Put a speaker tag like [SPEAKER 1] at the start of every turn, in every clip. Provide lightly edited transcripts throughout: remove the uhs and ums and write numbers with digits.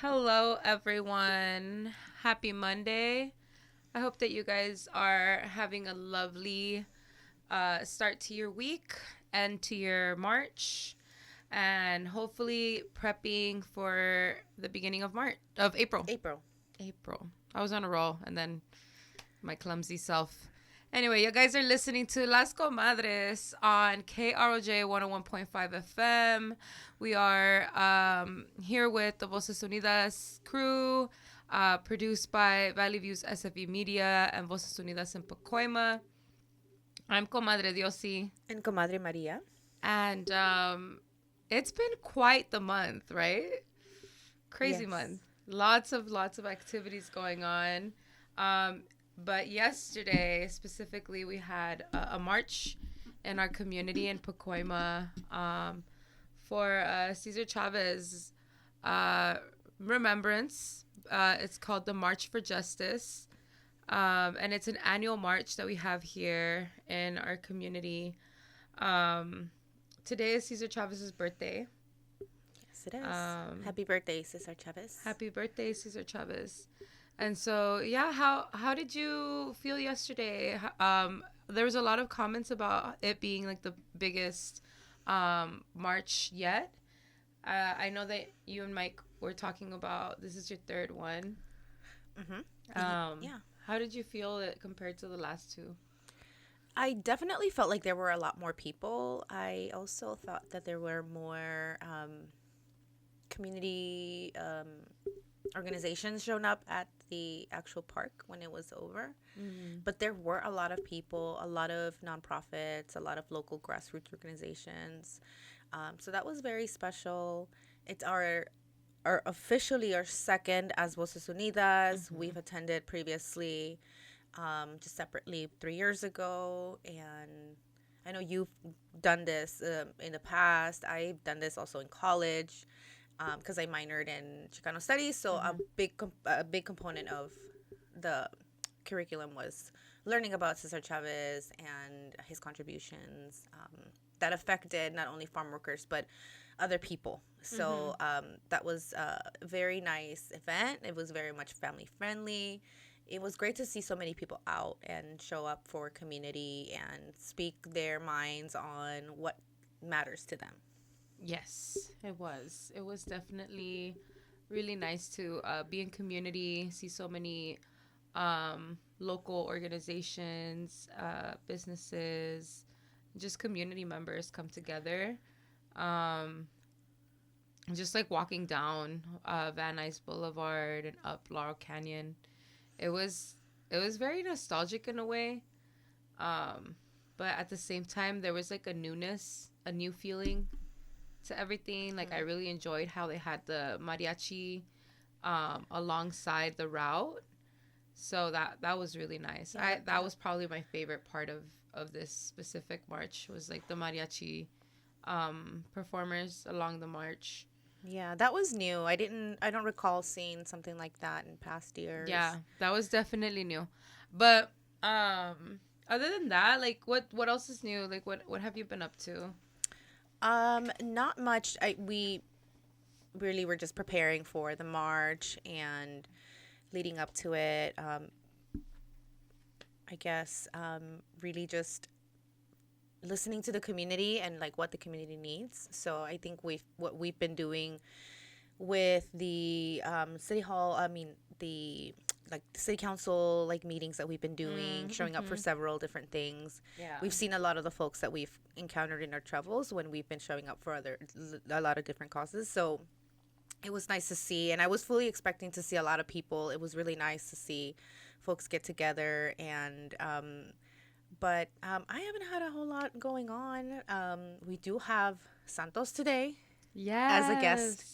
[SPEAKER 1] Hello, everyone. Happy Monday. I hope that you guys are having a lovely start to your week and to your March, and hopefully prepping for the beginning of April. April. I was on a roll, and then my clumsy self. Anyway, you guys are listening to Las Comadres on KROJ 101.5 FM. We are here with the Voces Unidas crew, produced by Valley Views SFE Media and Voces Unidas in Pacoima. I'm Comadre Diosy.
[SPEAKER 2] And Comadre Maria.
[SPEAKER 1] And it's been quite the month, right? Crazy month. Lots of activities going on. But yesterday, specifically, we had a march in our community in Pacoima for Cesar Chavez remembrance. It's called the March for Justice. And it's an annual march that we have here in our community. Today is Cesar Chavez's birthday.
[SPEAKER 2] Yes, it is. Happy birthday, Cesar Chavez.
[SPEAKER 1] Happy birthday, Cesar Chavez. And so, yeah, how did you feel yesterday? There was a lot of comments about it being like the biggest march yet. I know that you and Mike were talking about this is your third one.
[SPEAKER 2] Yeah.
[SPEAKER 1] How did you feel it compared to the last two?
[SPEAKER 2] I definitely felt like there were a lot more people. I also thought that there were more community organizations shown up at the actual park when it was over. But there were a lot of people, a lot of nonprofits, a lot of local grassroots organizations. So that was very special. It's our officially our second as Voces Unidas. We've attended previously just separately 3 years ago, and I know you've done this in the past. I've done this also in college because I minored in Chicano studies, so a big component of the curriculum was learning about Cesar Chavez and his contributions that affected not only farm workers but other people. So that was a very nice event. It was very much family friendly. It was great to see so many people out and show up for community and speak their minds on what matters to them.
[SPEAKER 1] Yes, it was. It was definitely really nice to be in community, see so many local organizations, businesses, just community members come together. Just like walking down Van Nuys Boulevard and up Laurel Canyon. It was very nostalgic in a way. But at the same time, there was like a newness, a new feeling to everything. Like I really enjoyed how they had the mariachi alongside the route. So that was really nice.
[SPEAKER 2] Yeah,
[SPEAKER 1] that was probably my favorite part of this specific march was like the mariachi performers along the march.
[SPEAKER 2] Yeah, that was new. I don't recall seeing something like that in past years.
[SPEAKER 1] Yeah, that was definitely new. But other than that, like what else is new? Like what have you been up to?
[SPEAKER 2] Not much. We really were just preparing for the march and leading up to it. I guess really just listening to the community and like what the community needs. So I think what we've been doing with the city hall, the city council like meetings that we've been doing, showing up for several different things.
[SPEAKER 1] Yeah.
[SPEAKER 2] We've seen a lot of the folks that we've encountered in our travels when we've been showing up for a lot of different causes. So it was nice to see, and I was fully expecting to see a lot of people. It was really nice to see folks get together, and but I haven't had a whole lot going on. We do have Santos today as a guest.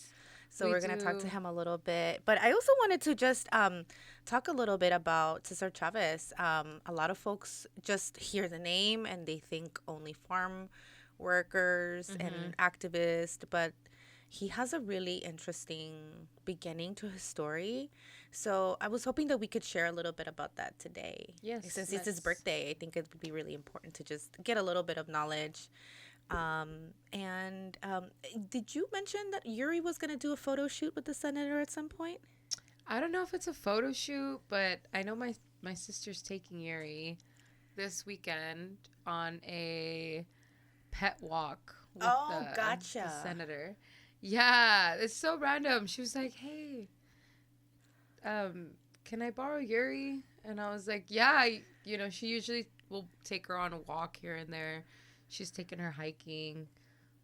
[SPEAKER 2] So we're going to talk to him a little bit. But I also wanted to just talk a little bit about Cesar Chavez. A lot of folks just hear the name and they think only farm workers and activists. But he has a really interesting beginning to his story. So I was hoping that we could share a little bit about that today.
[SPEAKER 1] Yes.
[SPEAKER 2] Since it's his birthday, I think it would be really important to just get a little bit of knowledge. Did you mention that Yuri was going to do a photo shoot with the senator at some point?
[SPEAKER 1] I don't know if it's a photo shoot, but I know my sister's taking Yuri this weekend on a pet walk with
[SPEAKER 2] gotcha.
[SPEAKER 1] the senator. Yeah, it's so random. She was like, "Hey, can I borrow Yuri?" And I was like, "Yeah." She usually will take her on a walk here and there. She's taken her hiking,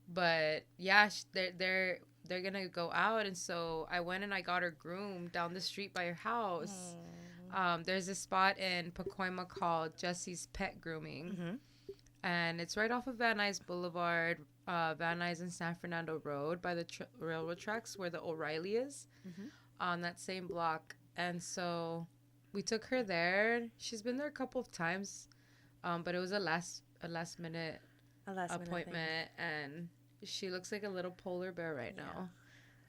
[SPEAKER 1] but yeah, they're gonna go out, and so I went and I got her groomed down the street by her house. There's a spot in Pacoima called Jesse's Pet Grooming, and it's right off of Van Nuys Boulevard, Van Nuys and San Fernando Road by the railroad tracks where the O'Reilly is, on that same block. And so we took her there. She's been there a couple of times, but it was a last minute appointment, and she looks like a little polar bear right now.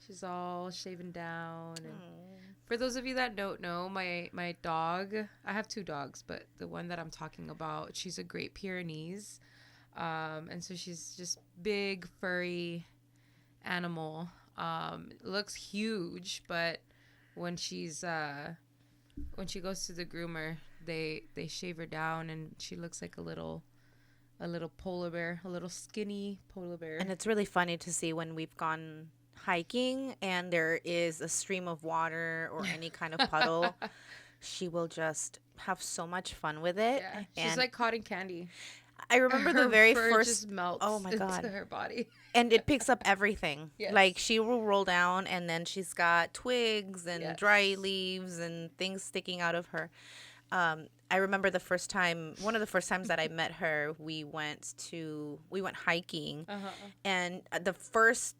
[SPEAKER 1] She's all shaven down. And for those of you that don't know, my dog, I have two dogs, but the one that I'm talking about, she's a Great Pyrenees. And so she's just big, furry animal. Looks huge, but when she goes to the groomer, they shave her down, and she looks like a little polar bear, a little skinny polar bear.
[SPEAKER 2] And it's really funny to see when we've gone hiking and there is a stream of water or any kind of puddle. She will just have so much fun with it.
[SPEAKER 1] Yeah, she's like cotton candy.
[SPEAKER 2] I remember the very first
[SPEAKER 1] just melts into her body.
[SPEAKER 2] And it picks up everything.
[SPEAKER 1] Yes.
[SPEAKER 2] Like she will roll down and then she's got twigs and dry leaves and things sticking out of her. I remember one of the first times that I met her, we went hiking, and the first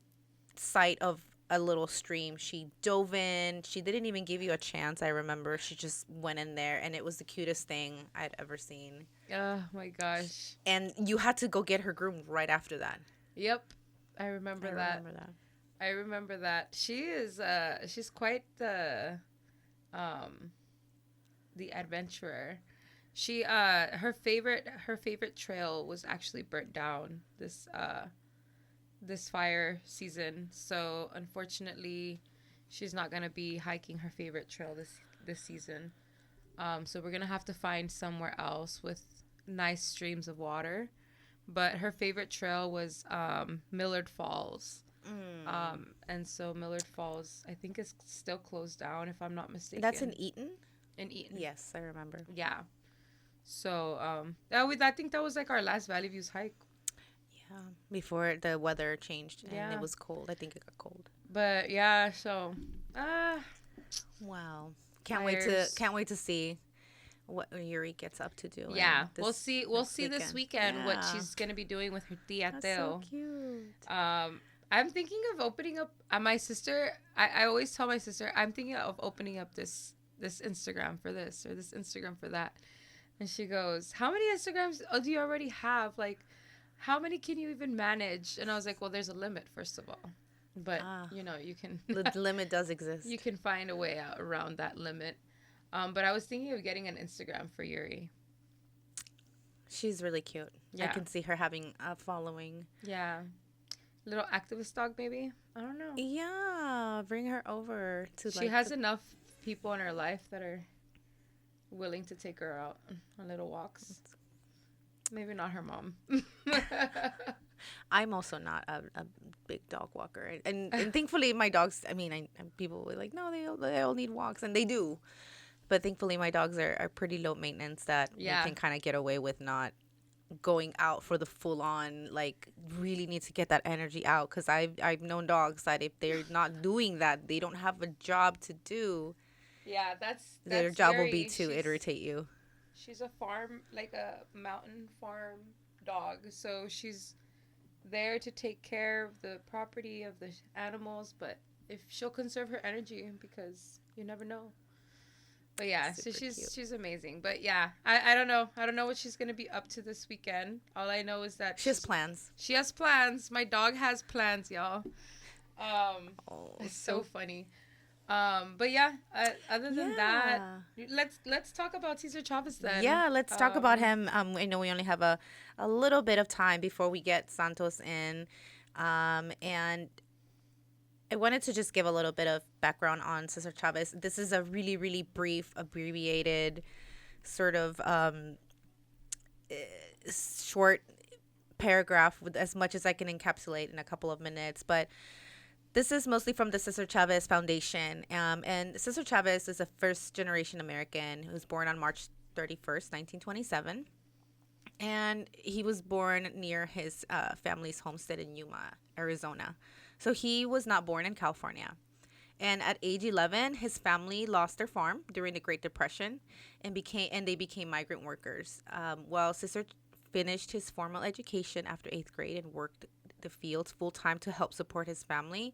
[SPEAKER 2] sight of a little stream, she dove in. She didn't even give you a chance. I remember she just went in there, and it was the cutest thing I'd ever seen.
[SPEAKER 1] Oh my gosh.
[SPEAKER 2] And you had to go get her groomed right after that.
[SPEAKER 1] Yep. I remember that. She's quite the adventurer. She her favorite trail was actually burnt down this fire season. So unfortunately, she's not gonna be hiking her favorite trail this season. So we're gonna have to find somewhere else with nice streams of water. But her favorite trail was Millard Falls. And so Millard Falls, I think, is still closed down, if I'm not mistaken.
[SPEAKER 2] That's in Eaton?
[SPEAKER 1] In Eaton.
[SPEAKER 2] Yes, I remember.
[SPEAKER 1] Yeah. So I think that was like our last Valley Views hike.
[SPEAKER 2] Yeah, before the weather changed and it was cold. I think it got cold.
[SPEAKER 1] But yeah, so
[SPEAKER 2] wow. Can't wait to see what Yuri gets up to do.
[SPEAKER 1] Yeah, we'll see this weekend what she's gonna be doing with her tia Teo.
[SPEAKER 2] That's so cute.
[SPEAKER 1] I'm thinking of opening up my sister. I always tell my sister I'm thinking of opening up this Instagram for this or this Instagram for that, and she goes, "How many Instagrams do you already have? Like, how many can you even manage?" And I was like, "Well, there's a limit, first of all, but you can."
[SPEAKER 2] The limit does exist.
[SPEAKER 1] You can find a way out around that limit. But I was thinking of getting an Instagram for Yuri.
[SPEAKER 2] She's really cute. Yeah. I can see her having a following.
[SPEAKER 1] Yeah. Little activist dog, maybe? I don't know.
[SPEAKER 2] Yeah. Bring her over to
[SPEAKER 1] She has enough people in her life that are willing to take her out on little walks. Maybe not her mom.
[SPEAKER 2] I'm also not a big dog walker. And thankfully my dogs, people were like, no, they all need walks. And they do. But thankfully, my dogs are pretty low maintenance that we can kind of get away with not going out for the full on, like, really need to get that energy out. Because I've known dogs that if they're not doing that, they don't have a job to do.
[SPEAKER 1] Yeah, that's
[SPEAKER 2] their job will be to irritate you.
[SPEAKER 1] She's a farm, like a mountain farm dog. So she's there to take care of the property of the animals. But if she'll conserve her energy, because you never know. But yeah, so she's amazing. But yeah, I don't know. I don't know what she's going to be up to this weekend. All I know is that
[SPEAKER 2] she has plans.
[SPEAKER 1] She has plans. My dog has plans, y'all. It's so funny. But yeah, other than that,
[SPEAKER 2] Yeah.
[SPEAKER 1] let's talk about Cesar Chavez then.
[SPEAKER 2] Yeah, let's talk about him. I know we only have a little bit of time before we get Santos in. And I wanted to just give a little bit of background on Cesar Chavez. This is a really, really brief, abbreviated, sort of short paragraph with as much as I can encapsulate in a couple of minutes. But this is mostly from the Cesar Chavez Foundation. And Cesar Chavez is a first generation American who was born on March 31st, 1927. And he was born near his family's homestead in Yuma, Arizona. So he was not born in California. And at age 11, his family lost their farm during the Great Depression and they became migrant workers. While Cesar finished his formal education after 8th grade and worked the fields full time to help support his family.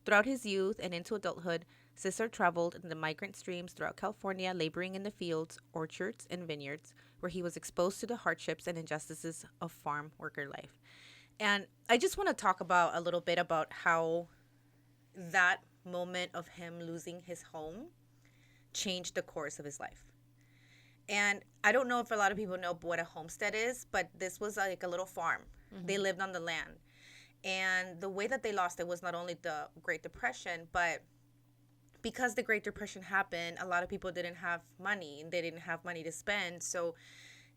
[SPEAKER 2] Throughout his youth and into adulthood, Cesar traveled in the migrant streams throughout California, laboring in the fields, orchards, and vineyards, where he was exposed to the hardships and injustices of farm worker life. And I just want to talk about a little bit about how that moment of him losing his home changed the course of his life. And I don't know if a lot of people know what a homestead is, but this was like a little farm. Mm-hmm. They lived on the land. And the way that they lost it was not only the Great Depression, but because the Great Depression happened, a lot of people didn't have money. They didn't have money to spend. So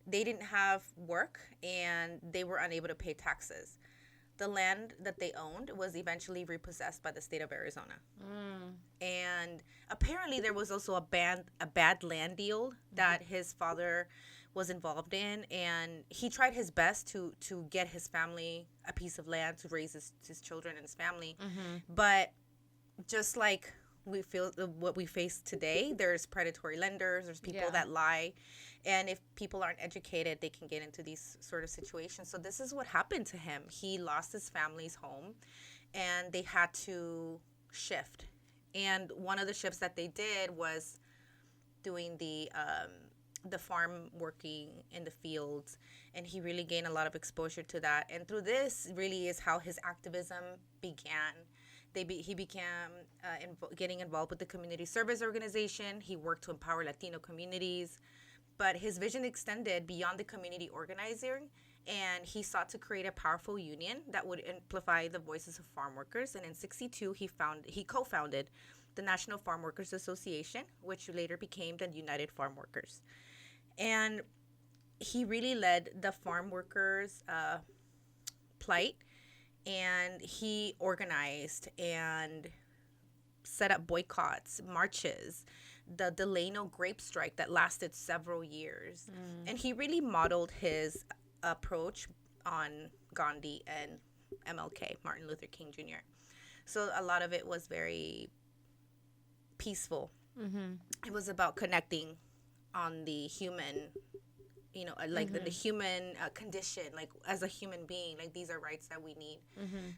[SPEAKER 2] they didn't have work and they were unable to pay taxes. The land that they owned was eventually repossessed by the state of Arizona. And apparently there was also a bad land deal that his father was involved in, and he tried his best to get his family a piece of land to raise his children and his family. But just like we feel what we face today, there's predatory lenders, there's people that lie, and if people aren't educated, they can get into these sort of situations. So this is what happened to him. He lost his family's home and they had to shift. And one of the shifts that they did was doing the farm, working in the fields, and he really gained a lot of exposure to that. And through this really is how his activism began. He began getting involved with the community service organization. He worked to empower Latino communities, but his vision extended beyond the community organizing, and he sought to create a powerful union that would amplify the voices of farm workers. And in '62, he co-founded the National Farm Workers Association, which later became the United Farm Workers. And he really led the farm workers' plight, and he organized and set up boycotts, marches, the Delano grape strike that lasted several years. And he really modeled his approach on Gandhi and MLK, Martin Luther King Jr. So a lot of it was very peaceful. It was about connecting on the human, the human condition, like as a human being, like these are rights that we need.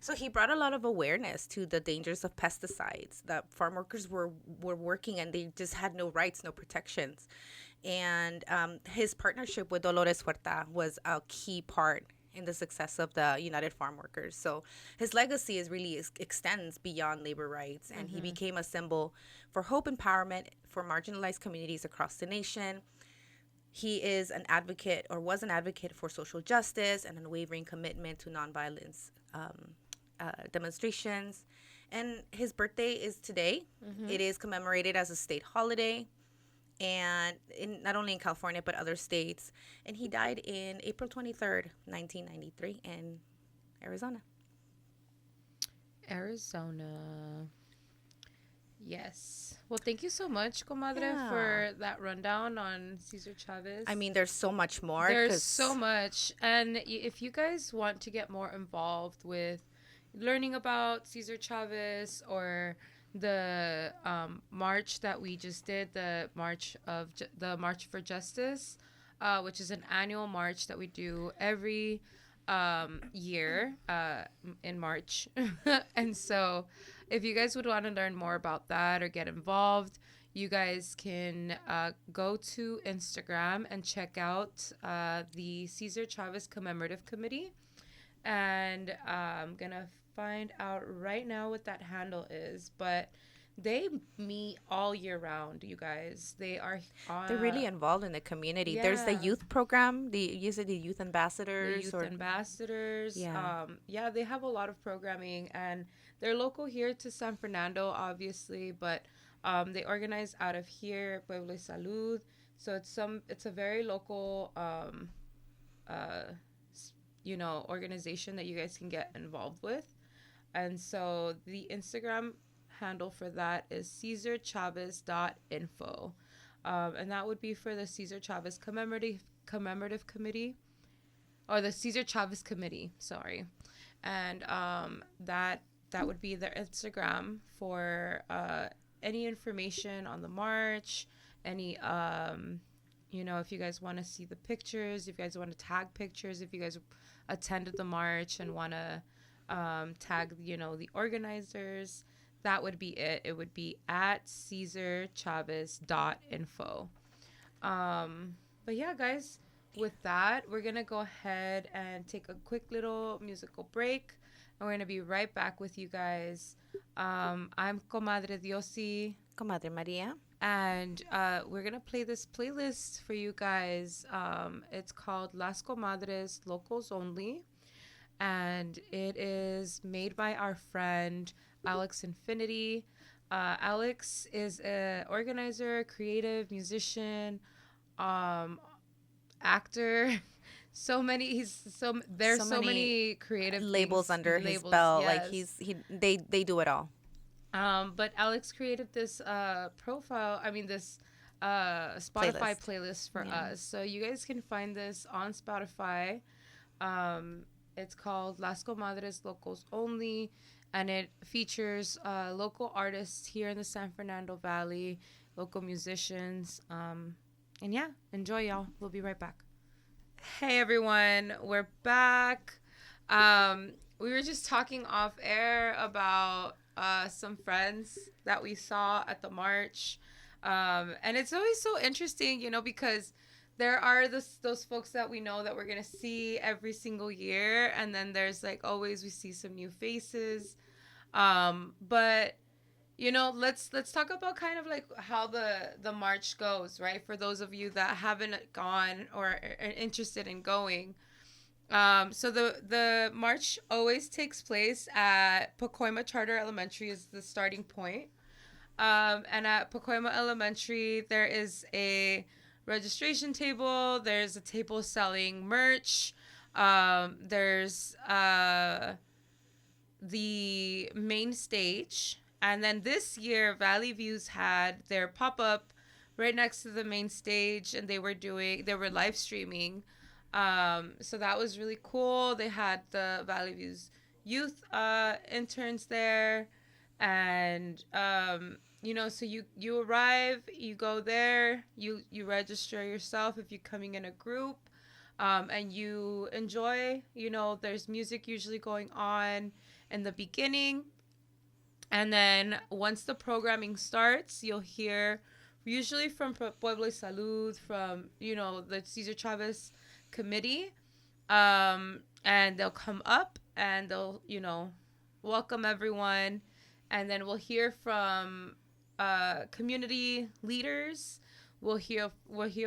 [SPEAKER 2] So he brought a lot of awareness to the dangers of pesticides, that farm workers were working and they just had no rights, no protections. And his partnership with Dolores Huerta was a key part in the success of the United Farm Workers. So his legacy extends beyond labor rights, and he became a symbol for hope, empowerment for marginalized communities across the nation. He is an advocate, or was an advocate, for social justice and unwavering commitment to nonviolence demonstrations. And his birthday is today. It is commemorated as a state holiday, and not only in California but other states. And he died in April 23rd, 1993 in Arizona.
[SPEAKER 1] Yes. Well, thank you so much, Comadre, for that rundown on Cesar Chavez.
[SPEAKER 2] I mean, there's so much more.
[SPEAKER 1] There's so much. And if you guys want to get more involved with learning about Cesar Chavez, or the march that we just did, the March for Justice, which is an annual march that we do every year in March. And so if you guys would want to learn more about that or get involved, you guys can go to Instagram and check out the Cesar Chavez Commemorative Committee. And I'm going to find out right now what that handle is. But They meet all year round, you guys. They are
[SPEAKER 2] They're really involved in the community. There's the
[SPEAKER 1] yeah,
[SPEAKER 2] youth program. The youth
[SPEAKER 1] the
[SPEAKER 2] ambassadors
[SPEAKER 1] youth
[SPEAKER 2] or
[SPEAKER 1] ambassadors.
[SPEAKER 2] yeah.
[SPEAKER 1] Yeah, they have a lot of programming, and they're local here to San Fernando, obviously, but they organize out of here, Pueblo y Salud. So it's a very local uh, organization that you guys can get involved with. And so the Instagram handle for that is CesarChavez.info. And that would be for the Cesar Chavez Commemorative Committee, or the Cesar Chavez Committee, sorry. And that would be their Instagram for any information on the march, any if you guys want to see the pictures, if you guys want to tag pictures, if you guys attended the march and want to tag, the organizers, that would be it. It would be at CesarChavez.info. But yeah, guys, with that, we're going to go ahead and take a quick little musical break. And we're going to be right back with you guys. I'm Comadre Diosy.
[SPEAKER 2] Comadre Maria.
[SPEAKER 1] And we're going to play this playlist for you guys. It's called Las Comadres Locals Only. And it is made by our friend Alex Infinity. Alex is an organizer, creative, musician, actor. There's so many creative
[SPEAKER 2] labels
[SPEAKER 1] things,
[SPEAKER 2] under his belt. Yes. Like they do it all.
[SPEAKER 1] But Alex created this this Spotify playlist for us. So you guys can find this on Spotify. It's called Las Comadres Locals Only, and it features local artists here in the San Fernando Valley, local musicians. And yeah, enjoy, y'all. We'll be right back. Hey, everyone. We're back. We were just talking off air about some friends that we saw at the march. And it's always so interesting, because there are those folks that we know that we're going to see every single year. And then there's always we see some new faces. But, let's talk about kind of how the march goes, right? For those of you that haven't gone or are interested in going. So the march always takes place at Pacoima Charter Elementary is the starting point. And at Pacoima Elementary, there is a registration table. There's a table selling merch. There's the main stage. And then this year, Valley Views had their pop-up right next to the main stage, and they were live streaming. So that was really cool. They had the Valley Views youth interns there, and so you arrive, you go there, you register yourself if you're coming in a group, and you enjoy. There's music usually going on in the beginning, and then once the programming starts, you'll hear usually from Pueblo y Salud, from the Cesar Chavez committee, and they'll come up and they'll welcome everyone, and then we'll hear from community leaders, we'll hear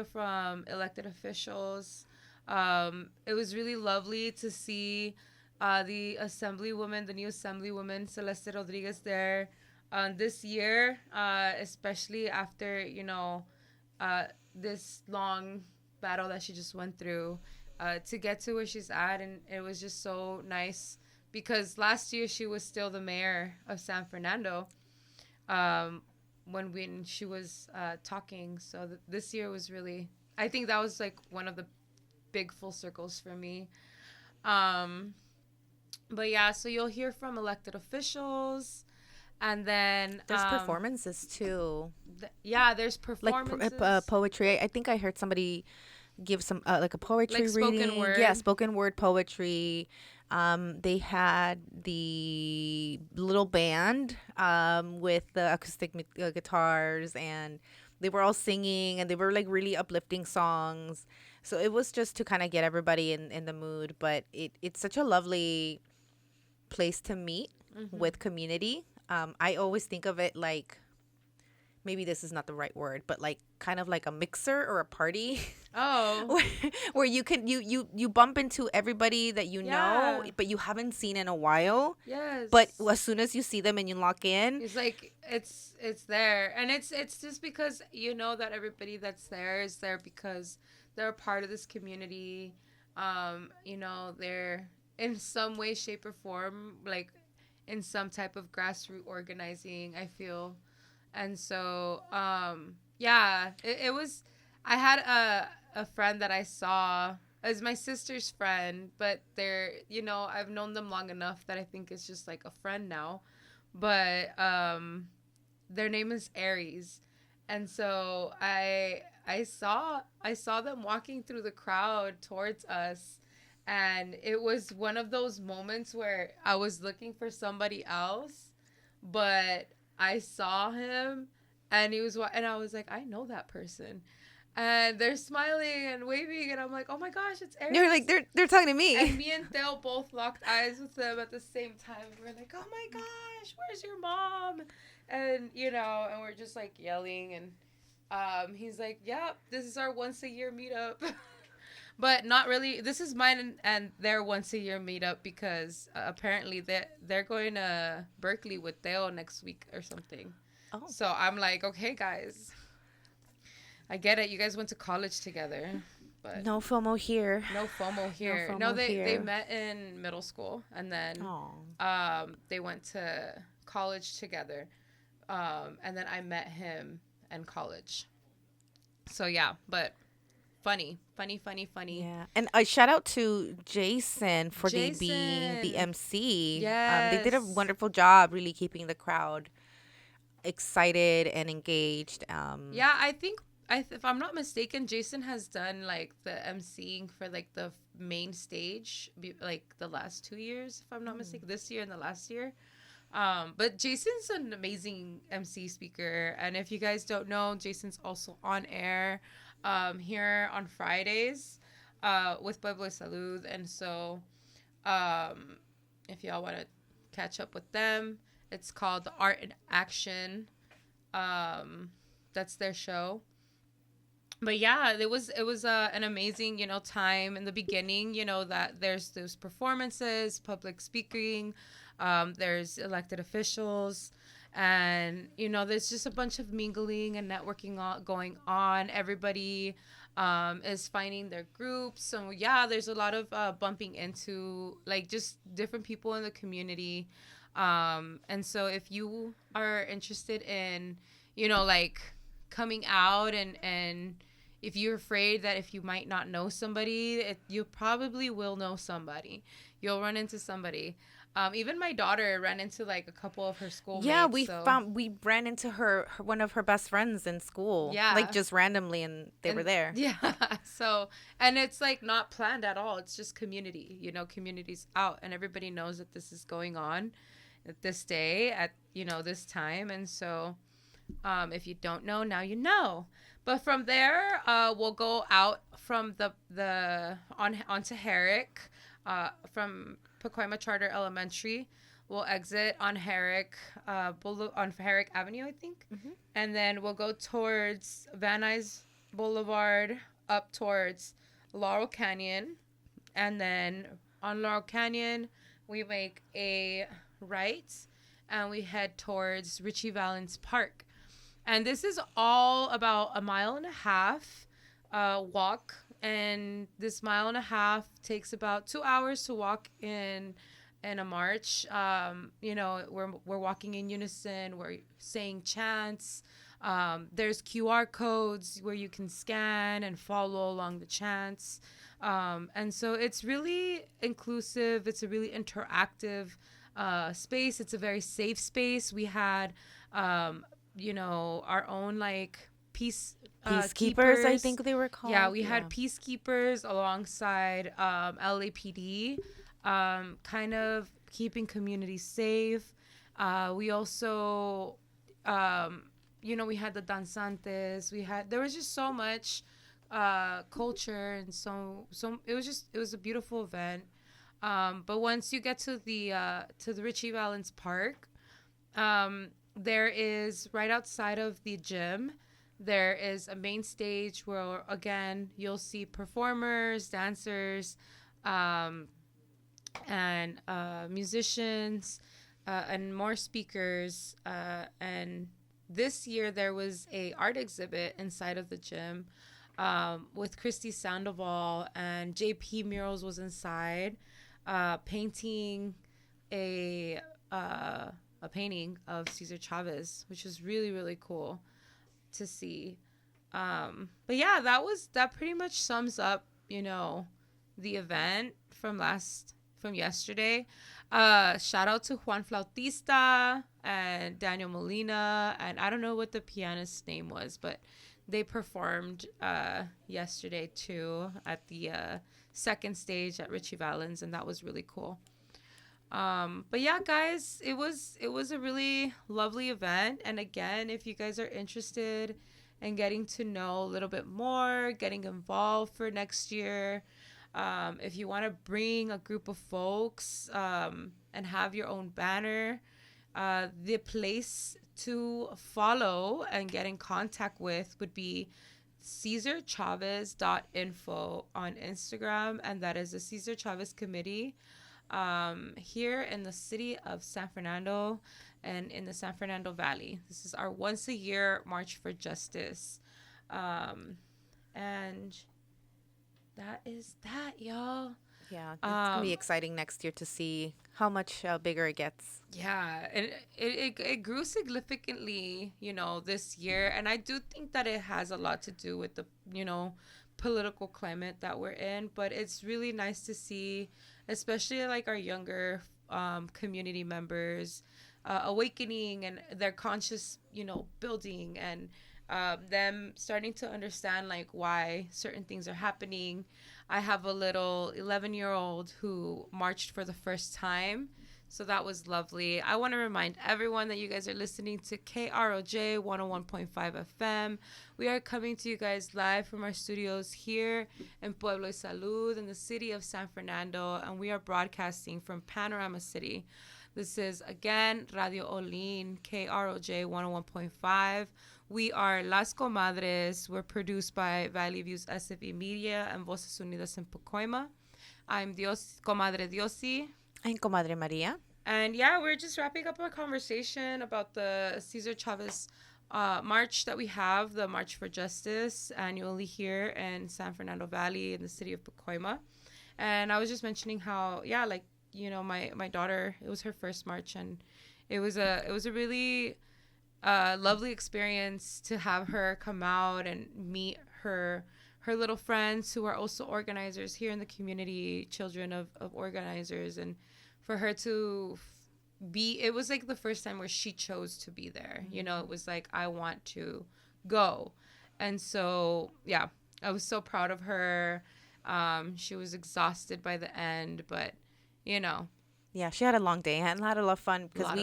[SPEAKER 1] from elected officials. It was really lovely to see the new assemblywoman Celeste Rodriguez there this year, especially after this long battle that she just went through to get to where she's at. And it was just so nice because last year she was still the mayor of San Fernando when she was talking. So this year was really, I think that was one of the big full circles for me. But yeah, so you'll hear from elected officials. And then
[SPEAKER 2] there's performances too.
[SPEAKER 1] There's performances,
[SPEAKER 2] poetry. I think I heard somebody give some a poetry reading.
[SPEAKER 1] Spoken word.
[SPEAKER 2] Yeah, spoken word poetry. They had the little band with the acoustic guitars, and they were all singing, and they were really uplifting songs. So it was just to kind of get everybody in the mood. But it's such a lovely place to meet with community. I always think of it like, maybe this is not the right word, but like kind of like a mixer or a party.
[SPEAKER 1] Oh.
[SPEAKER 2] where you can you bump into everybody that you know,
[SPEAKER 1] Yeah.
[SPEAKER 2] but you haven't seen in a while. But
[SPEAKER 1] Yes.
[SPEAKER 2] as soon as you see them and you lock in,
[SPEAKER 1] It's like it's there, and it's just because you know that everybody that's there is there because they're a part of this community. You know, they're in some way, shape, or form, like in some type of grassroots organizing. I feel, and so yeah, it was. I had a friend that I saw as my sister's friend, but they're, you know, I've known them long enough that I think it's just like a friend now, but their name is Aries, and so I saw them walking through the crowd towards us, and it was one of those moments where I was looking for somebody else, but I saw him, and and I was like, I know that person, and they're smiling and waving, and I'm like, oh my gosh, it's Aries.
[SPEAKER 2] you're like, they're talking to me.
[SPEAKER 1] And me and Theo both locked eyes with them at the same time. We were like, oh my gosh, where's your mom? And, you know, and we're just like yelling. And he's like, yep, this is our once a year meetup. But not really. This is mine and their once a year meetup because apparently they're going to Berkeley with Theo next week or something.
[SPEAKER 2] Oh.
[SPEAKER 1] So I'm like, okay, guys. I get it. You guys went to college together. But
[SPEAKER 2] No FOMO here.
[SPEAKER 1] no FOMO here.
[SPEAKER 2] FOMO
[SPEAKER 1] No, they
[SPEAKER 2] here.
[SPEAKER 1] met in middle school, and then
[SPEAKER 2] Aw.
[SPEAKER 1] they went to college together, and then I met him in college. So yeah, but funny.
[SPEAKER 2] Yeah, and a shout out to Jason for being the
[SPEAKER 1] Jason.
[SPEAKER 2] MC.
[SPEAKER 1] Yes.
[SPEAKER 2] They did a wonderful job, really keeping the crowd excited and engaged.
[SPEAKER 1] Yeah, I think if I'm not mistaken, Jason has done like the emceeing for like the main stage, like the last 2 years, if I'm not mistaken, this year and the last year. But Jason's an amazing MC speaker, and if you guys don't know, Jason's also on air here on Fridays with Pueblo Salud, and so if y'all want to catch up with them, it's called The Art in Action. That's their show. But yeah, it was an amazing, you know, time in the beginning, you know, that there's those performances, public speaking, there's elected officials, and you know, there's just a bunch of mingling and networking going on. Everybody is finding their groups. So yeah, there's a lot of bumping into like just different people in the community. And so if you are interested in, you know, like coming out and if you're afraid that if you might not know somebody, you probably will know somebody. You'll run into somebody. Even my daughter ran into like a couple of her schoolmates.
[SPEAKER 2] Yeah, we ran into her one of her best friends in school.
[SPEAKER 1] Yeah.
[SPEAKER 2] Like just randomly, and they were there.
[SPEAKER 1] Yeah. So, and it's like not planned at all. It's just community, you know, community's out and everybody knows that this is going on at this day at, you know, this time. And so, if you don't know, now you know. But from there, we'll go out from onto Herrick, from Pacoima Charter Elementary. We'll exit on Herrick, on Herrick Avenue, I think, and then we'll go towards Van Nuys Boulevard, up towards Laurel Canyon, and then on Laurel Canyon, we make a right, and we head towards H3av3ns Park. And this is all about a 1.5 mile walk. And this 1.5 mile takes about 2 hours to walk in a march. You know, we're walking in unison. We're saying chants. There's QR codes where you can scan and follow along the chants. And so it's really inclusive. It's a really interactive space. It's a very safe space. We had you know, our own like
[SPEAKER 2] peacekeepers, I think they were called.
[SPEAKER 1] Yeah, we had peacekeepers alongside LAPD, kind of keeping communities safe. We also, you know, we had the danzantes. There was just so much culture, and so it was a beautiful event. But once you get to the H3av3ns Park, There is right outside of the gym. There is a main stage where, again, you'll see performers, dancers, um, and musicians, and more speakers. And this year there was a art exhibit inside of the gym, with Christy Sandoval, and JP Murals was inside, painting a a painting of Cesar Chavez, which was really, really cool to see. But yeah, that pretty much sums up, the event from yesterday. Shout out to Juan Flautista and Daniel Molina, and I don't know what the pianist's name was, but they performed yesterday too at the second stage at Richie Valens, and that was really cool. But yeah, guys, it was a really lovely event. And again, if you guys are interested in getting to know a little bit more, getting involved for next year, if you want to bring a group of folks, and have your own banner, the place to follow and get in contact with would be CesarChavez.info on Instagram, and that is the Cesar Chavez Committee, here in the city of San Fernando and in the San Fernando Valley. This is our once a year March for Justice. And that is that, y'all.
[SPEAKER 2] Yeah, it's gonna be exciting next year to see how much bigger it gets.
[SPEAKER 1] Yeah, and it grew significantly, this year. And I do think that it has a lot to do with the, political climate that we're in. But it's really nice to see, especially like our younger community members, awakening and their conscious, building, and them starting to understand like why certain things are happening. I have a little 11-year-old who marched for the first time. So that was lovely. I want to remind everyone that you guys are listening to KROJ 101.5 FM. We are coming to you guys live from our studios here in Pueblo y Salud in the city of San Fernando. And we are broadcasting from Panorama City. This is, again, Radio Olin, KROJ 101.5. We are Las Comadres. We're produced by Valley Views SFE Media and Voces Unidas in Pacoima. I'm Comadre Diosy.
[SPEAKER 2] I'm Comadre Maria.
[SPEAKER 1] And yeah, we're just wrapping up our conversation about the Cesar Chavez march that we have, the March for Justice, annually here in San Fernando Valley in the city of Pacoima. And I was just mentioning how, yeah, like, my daughter, it was her first march, and it was a really lovely experience to have her come out and meet her little friends who are also organizers here in the community, children of organizers, and for her to be, it was like the first time where she chose to be there. It was like, I want to go. And so, yeah, I was so proud of her. She was exhausted by the end, but,
[SPEAKER 2] Yeah, she had a long day and had a lot of fun because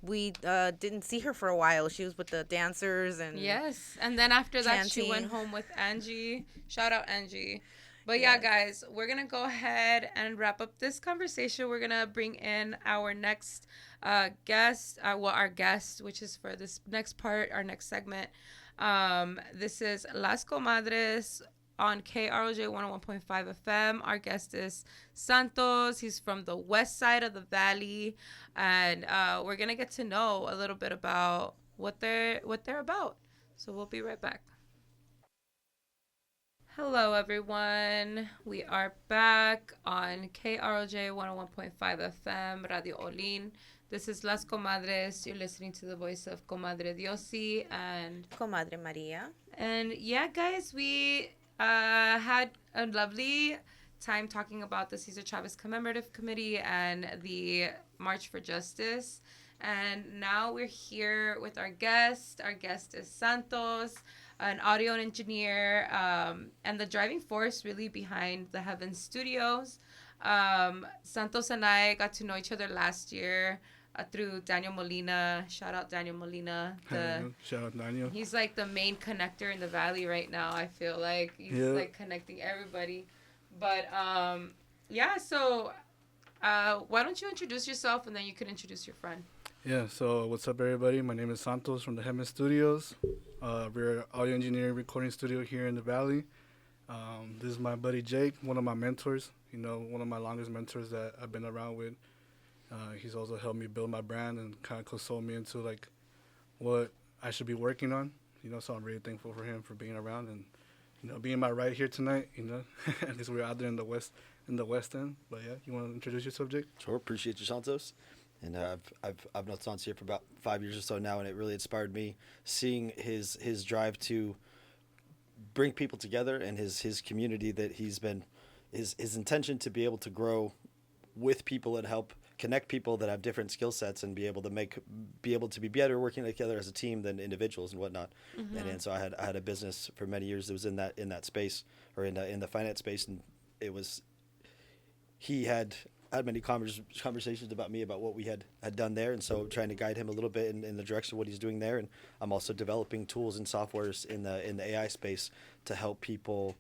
[SPEAKER 2] we didn't see her for a while. She was with the dancers and
[SPEAKER 1] yes, and then after that
[SPEAKER 2] chanting.
[SPEAKER 1] she went home with Angie. Shout out Angie. But yeah, guys, we're gonna go ahead and wrap up this conversation. We're gonna bring in our next guest, our guest, which is for this next part, our next segment. This is Las Comadres on KROJ 101.5 FM. Our guest is Santos. He's from the west side of the valley, and we're gonna get to know a little bit about what they're about. So we'll be right back. Hello, everyone. We are back on KROJ 101.5 FM, Radio Olin. This is Las Comadres. You're listening to the voice of Comadre Diosy and
[SPEAKER 2] Comadre Maria.
[SPEAKER 1] And yeah, guys, we had a lovely time talking about the Cesar Chavez Commemorative Committee and the March for Justice. And now we're here with our guest. Our guest is Santos, an audio engineer, and the driving force really behind the Heavens Studios. Santos and I got to know each other last year through Daniel Molina. Shout out Daniel Molina.
[SPEAKER 3] Shout out Daniel.
[SPEAKER 1] He's like the main connector in the valley right now. I feel like he's like connecting everybody. But yeah, so why don't you introduce yourself and then you can introduce your friend.
[SPEAKER 3] Yeah, so what's up, everybody? My name is Santos from the H3av3ns Studios. We're an audio engineering recording studio here in the Valley. This is my buddy Jake, one of my mentors, one of my longest mentors that I've been around with. He's also helped me build my brand and kind of console me into like what I should be working on. So I'm really thankful for him for being around and being my ride here tonight. At least we're out there in the west end. But yeah, you want to introduce yourself, Jake?
[SPEAKER 4] Sure, appreciate you, Santos. And I've known Santos here for about 5 years or so now, and it really inspired me seeing his drive to bring people together and his community that he's been his intention to be able to grow with people and help connect people that have different skill sets and be able to be better working together as a team than individuals and whatnot. Mm-hmm. And so I had a business for many years that was in that space or in the finance space, and it was he had many conversations about me about what we had done there, and so trying to guide him a little bit in the direction of what he's doing there. And I'm also developing tools and softwares in the AI space to help people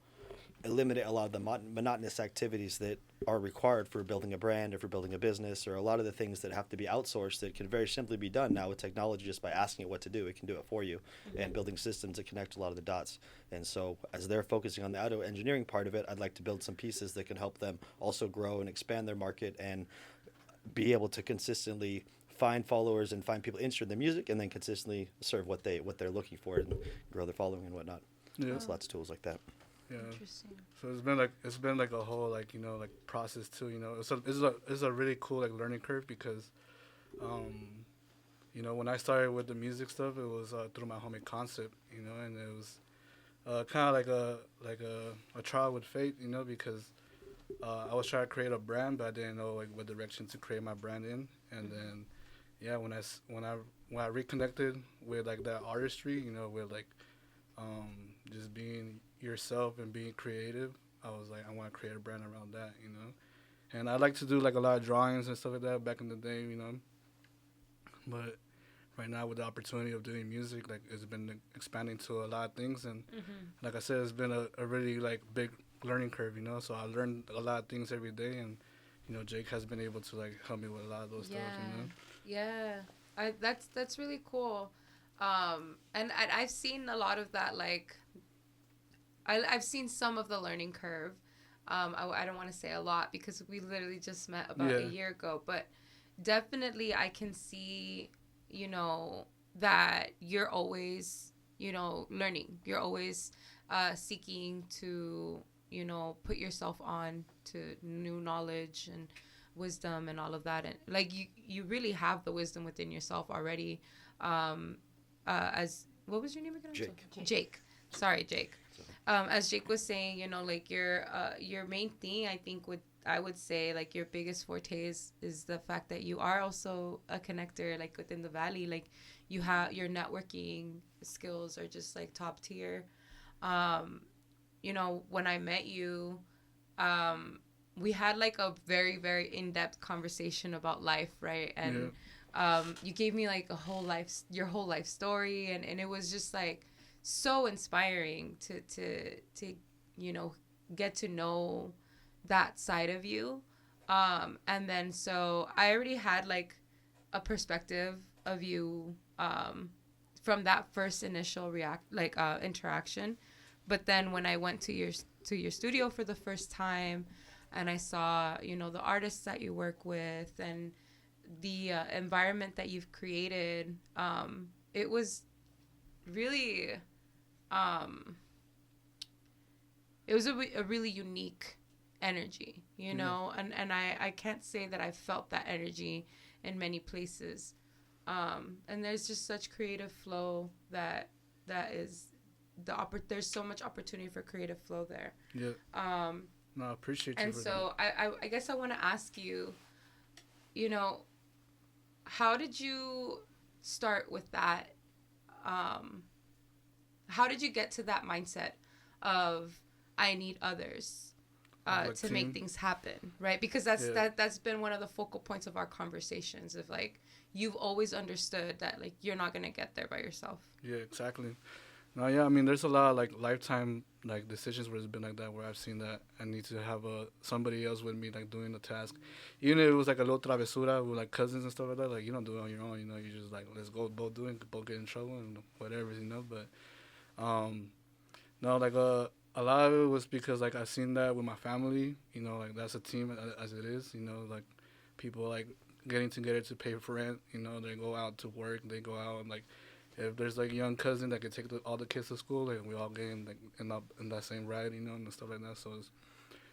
[SPEAKER 4] eliminate a lot of the monotonous activities that are required for building a brand or for building a business, or a lot of the things that have to be outsourced that can very simply be done now with technology. Just by asking it what to do, it can do it for you. Mm-hmm. And building systems that connect a lot of the dots. And so as they're focusing on the audio engineering part of it, I'd like to build some pieces that can help them also grow and expand their market and be able to consistently find followers and find people interested in their music, and then consistently serve what they're looking for and grow their following and whatnot. Yeah. There's lots of tools like that.
[SPEAKER 3] Yeah. Interesting. So it's been like a whole process too. It's a really cool really curve because, when I started with the music stuff, it was through my homie Concept, and it was kind of like a trial with fate, because I was trying to create a brand, but I didn't know what direction to create my brand in, and then when I reconnected with that artistry, with just being yourself and being creative, I was like, I want to create a brand around that, and I like to do a lot of drawings and stuff like that back in the day, but right now with the opportunity of doing music, it's been expanding to a lot of things, and like I said, it's been a really big learning curve, so I learned a lot of things every day, and Jake has been able to help me with a lot of those stuff,
[SPEAKER 1] Yeah, that's really cool. And I've seen a lot of that, I've seen some of the learning curve. I don't want to say a lot because we literally just met about a year ago, but definitely I can see, that you're always, learning. You're always seeking to, put yourself on to new knowledge and wisdom and all of that. And you really have the wisdom within yourself already. As what was your name again? Jake. Sorry, Jake. As Jake was saying, your main thing, I would say your biggest forte is the fact that you are also a connector within the Valley. You have your networking skills are just top tier. When I met you, we had a very, very in-depth conversation about life, right? And you gave me your whole life story, and it was just so inspiring to get to know that side of you. And then so I already had a perspective of you from that first initial interaction. But then when I went to your studio for the first time, and I saw the artists that you work with and the environment that you've created, it was really it was a really unique energy, and I can't say that I felt that energy in many places, and there's just such creative flow that is there's so much opportunity for creative flow there.
[SPEAKER 3] No, I appreciate you.
[SPEAKER 1] And so I guess I want to ask you, how did you start with that? How did you get to that mindset of I need others to make things happen, right? Because that's been one of the focal points of our conversations of you've always understood that you're not gonna get there by yourself.
[SPEAKER 3] Yeah, exactly. No, yeah, I mean, there's a lot of like lifetime like decisions where it's been like that, where I've seen that I need to have somebody else with me like doing the task, even if it was like a little travesura with like cousins and stuff like that. Like you don't do it on your own, you know. You just like let's go both do it, both get in trouble and whatever, you know. But no, like a lot of it was because like I've seen that with my family, you know, like that's a team as it is, you know, like people like getting together to pay for rent, you know, they go out to work, they go out and like if there's like a young cousin that can take all the kids to school, and we all get in like in that same ride, you know, and stuff like that. So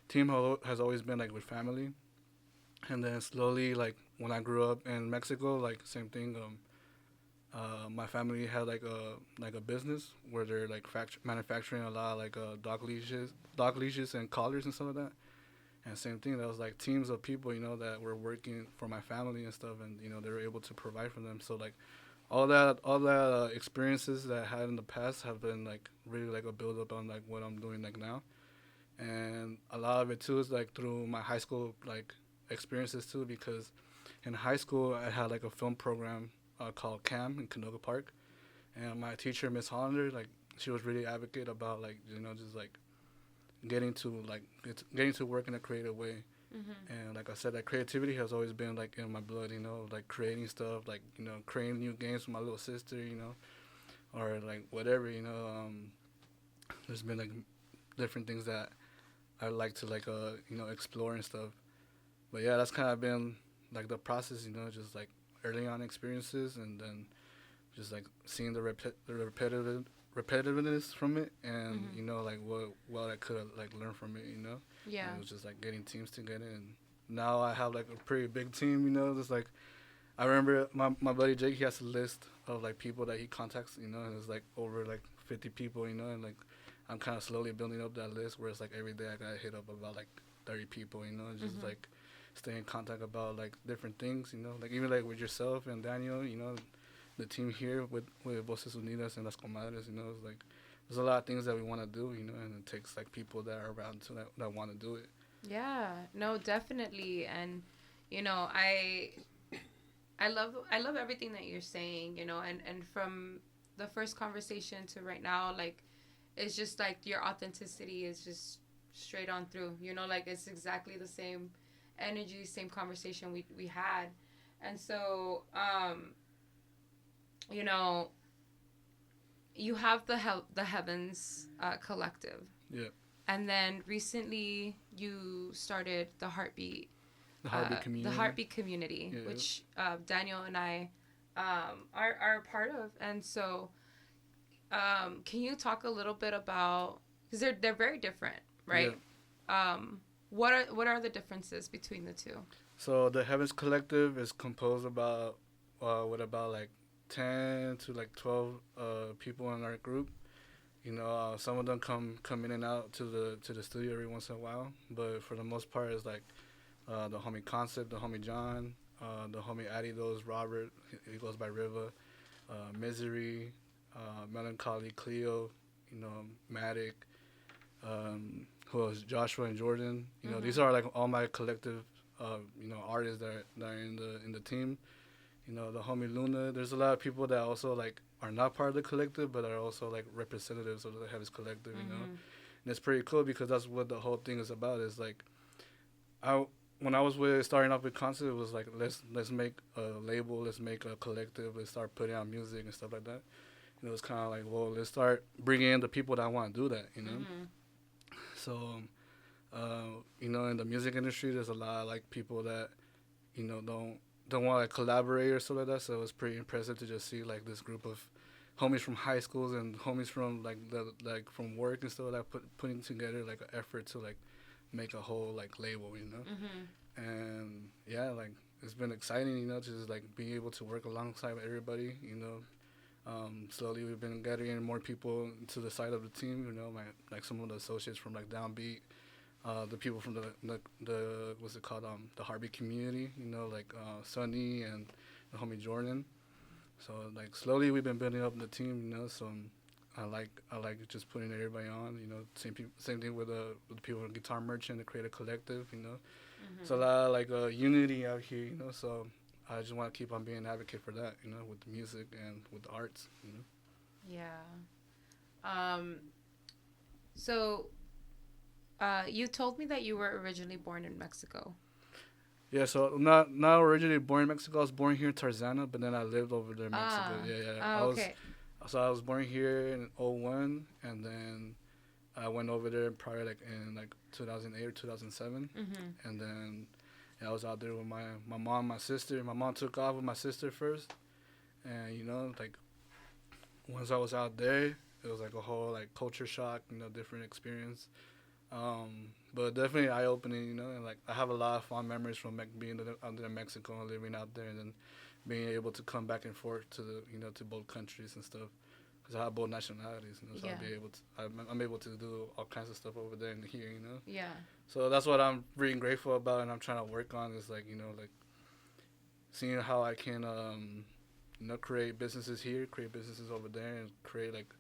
[SPEAKER 3] team has always been like with family, and then slowly like when I grew up in Mexico, like same thing. My family had like a business where they're like manufacturing a lot of like dog leashes and collars and stuff like that. And same thing, that was like teams of people, you know, that were working for my family and stuff, and you know they were able to provide for them. So like all that experiences that I had in the past have been like really like a build up on like what I'm doing like now, and a lot of it too is like through my high school like experiences too, because in high school I had like a film program called CAM in Canoga Park, and my teacher Miss Hollander, like she was really advocate about like, you know, just like getting to work in a creative way. And like I said, that creativity has always been like in my blood, you know, like creating stuff, like, you know, creating new games with my little sister, you know, or like whatever, you know. There's been like different things that I like to like you know, explore and stuff. But yeah, that's kind of been like the process, you know, just like early on experiences, and then just like seeing the repetitiveness from it, and you know, like what I could like learn from it, you know.
[SPEAKER 1] Yeah.
[SPEAKER 3] And it was just like getting teams together, and now I have like a pretty big team, you know. Just like I remember my buddy Jake, he has a list of like people that he contacts, you know, and it's like over like 50 people, you know, and like I'm kind of slowly building up that list where it's like every day I gotta hit up about like 30 people, you know, and just like stay in contact about like different things, you know, like even like with yourself and Daniel, you know, the team here with Voces Unidas and Las Comadres, you know, it's like there's a lot of things that we want to do, you know, and it takes like people that are around to that want to do it.
[SPEAKER 1] Yeah, no, definitely. And you know, I love everything that you're saying, you know, and from the first conversation to right now, like it's just like your authenticity is just straight on through, you know, like it's exactly the same energy, same conversation we had. And so you know, you have the Heavens collective.
[SPEAKER 3] Yeah.
[SPEAKER 1] And then recently you started the Heartbeat.
[SPEAKER 3] Community.
[SPEAKER 1] The Heartbeat community,
[SPEAKER 3] Yeah.
[SPEAKER 1] which Daniel and I are a part of. And so can you talk a little bit about, because they're very different, right?
[SPEAKER 3] Yeah.
[SPEAKER 1] What are the differences between the two?
[SPEAKER 3] So the Heavens Collective is composed about about like 10 to like 12 people in our group. You know, some of them come in and out to the studio every once in a while, but for the most part, it's like the homie Concept, the homie John, the homie Adidos, Robert, he goes by Riva, Misery, Melancholy, Cleo, you know, Matic, who else? Joshua and Jordan. You know, these are like all my collective, you know, artists that are in the team. You know, the homie Luna. There's a lot of people that also like are not part of the collective, but are also like representatives of the Heavens Collective. You know, and it's pretty cool because that's what the whole thing is about. Is like, when I was starting off with Concept, it was like let's make a label, let's make a collective, let's start putting out music and stuff like that. You know, it's kind of like, well, let's start bringing in the people that want to do that. You know, so you know, in the music industry, there's a lot of like people that, you know, don't want to collaborate or stuff like that. So it was pretty impressive to just see like this group of homies from high schools and homies from like from work and stuff like that putting together like an effort to like make a whole like label, you know. And yeah, like it's been exciting, you know, to just like being able to work alongside with everybody, you know. Slowly we've been gathering more people to the side of the team, you know, like some of the associates from like Downbeat, the people from the what's it called, the Heartbeat community, you know, like Sunny and the homie Jordan. So like slowly we've been building up the team, you know. So I like just putting everybody on, you know. Same thing with the people in Guitar Merchant, the Creative Collective, you know. It's a lot of like unity out here, you know. So I just want to keep on being an advocate for that, you know, with the music and with the arts, you know.
[SPEAKER 1] Yeah. Um, so, you told me that you were originally born in Mexico.
[SPEAKER 3] Yeah, so not originally born in Mexico. I was born here in Tarzana, but then I lived over there in Mexico.
[SPEAKER 1] Ah.
[SPEAKER 3] Yeah.
[SPEAKER 1] Ah, okay.
[SPEAKER 3] I was born here in '01, and then I went over there probably like in like 2008 or 2007, and then I was out there with my mom, my sister. My mom took off with my sister first, and like once I was out there, it was like a whole like culture shock, different experience. But definitely eye opening, and like I have a lot of fond memories from being out there in Mexico and living out there, and then being able to come back and forth to the to both countries and stuff. Because I have both nationalities, so I'm able to do all kinds of stuff over there and here,
[SPEAKER 1] Yeah.
[SPEAKER 3] So that's what I'm really grateful about, and I'm trying to work on is like like seeing how I can create businesses here, create businesses over there, and create like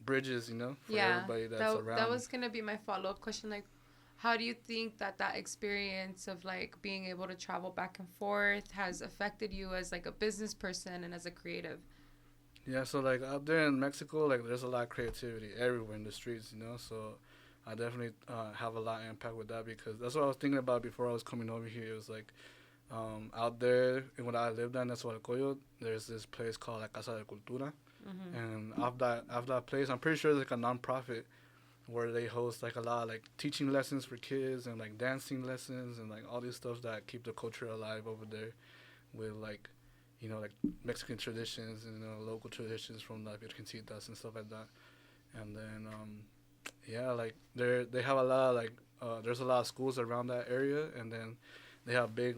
[SPEAKER 3] bridges, for everybody that's around.
[SPEAKER 1] That was gonna be my follow-up question. Like, how do you think that experience of like being able to travel back and forth has affected you as like a business person and as a creative?
[SPEAKER 3] Yeah, so like out there in Mexico, like there's a lot of creativity everywhere in the streets, so I definitely have a lot of impact with that, because that's what I was thinking about before I was coming over here. It was like out there, when I lived in Nezahualcóyotl, there's this place called La Casa de Cultura. And after that place, I'm pretty sure it's like a non-profit where they host like a lot of like teaching lessons for kids and like dancing lessons and like all these stuff that keep the culture alive over there with like like Mexican traditions and local traditions from the Virgencitas and stuff like that. And then like they have a lot of like there's a lot of schools around that area, and then they have big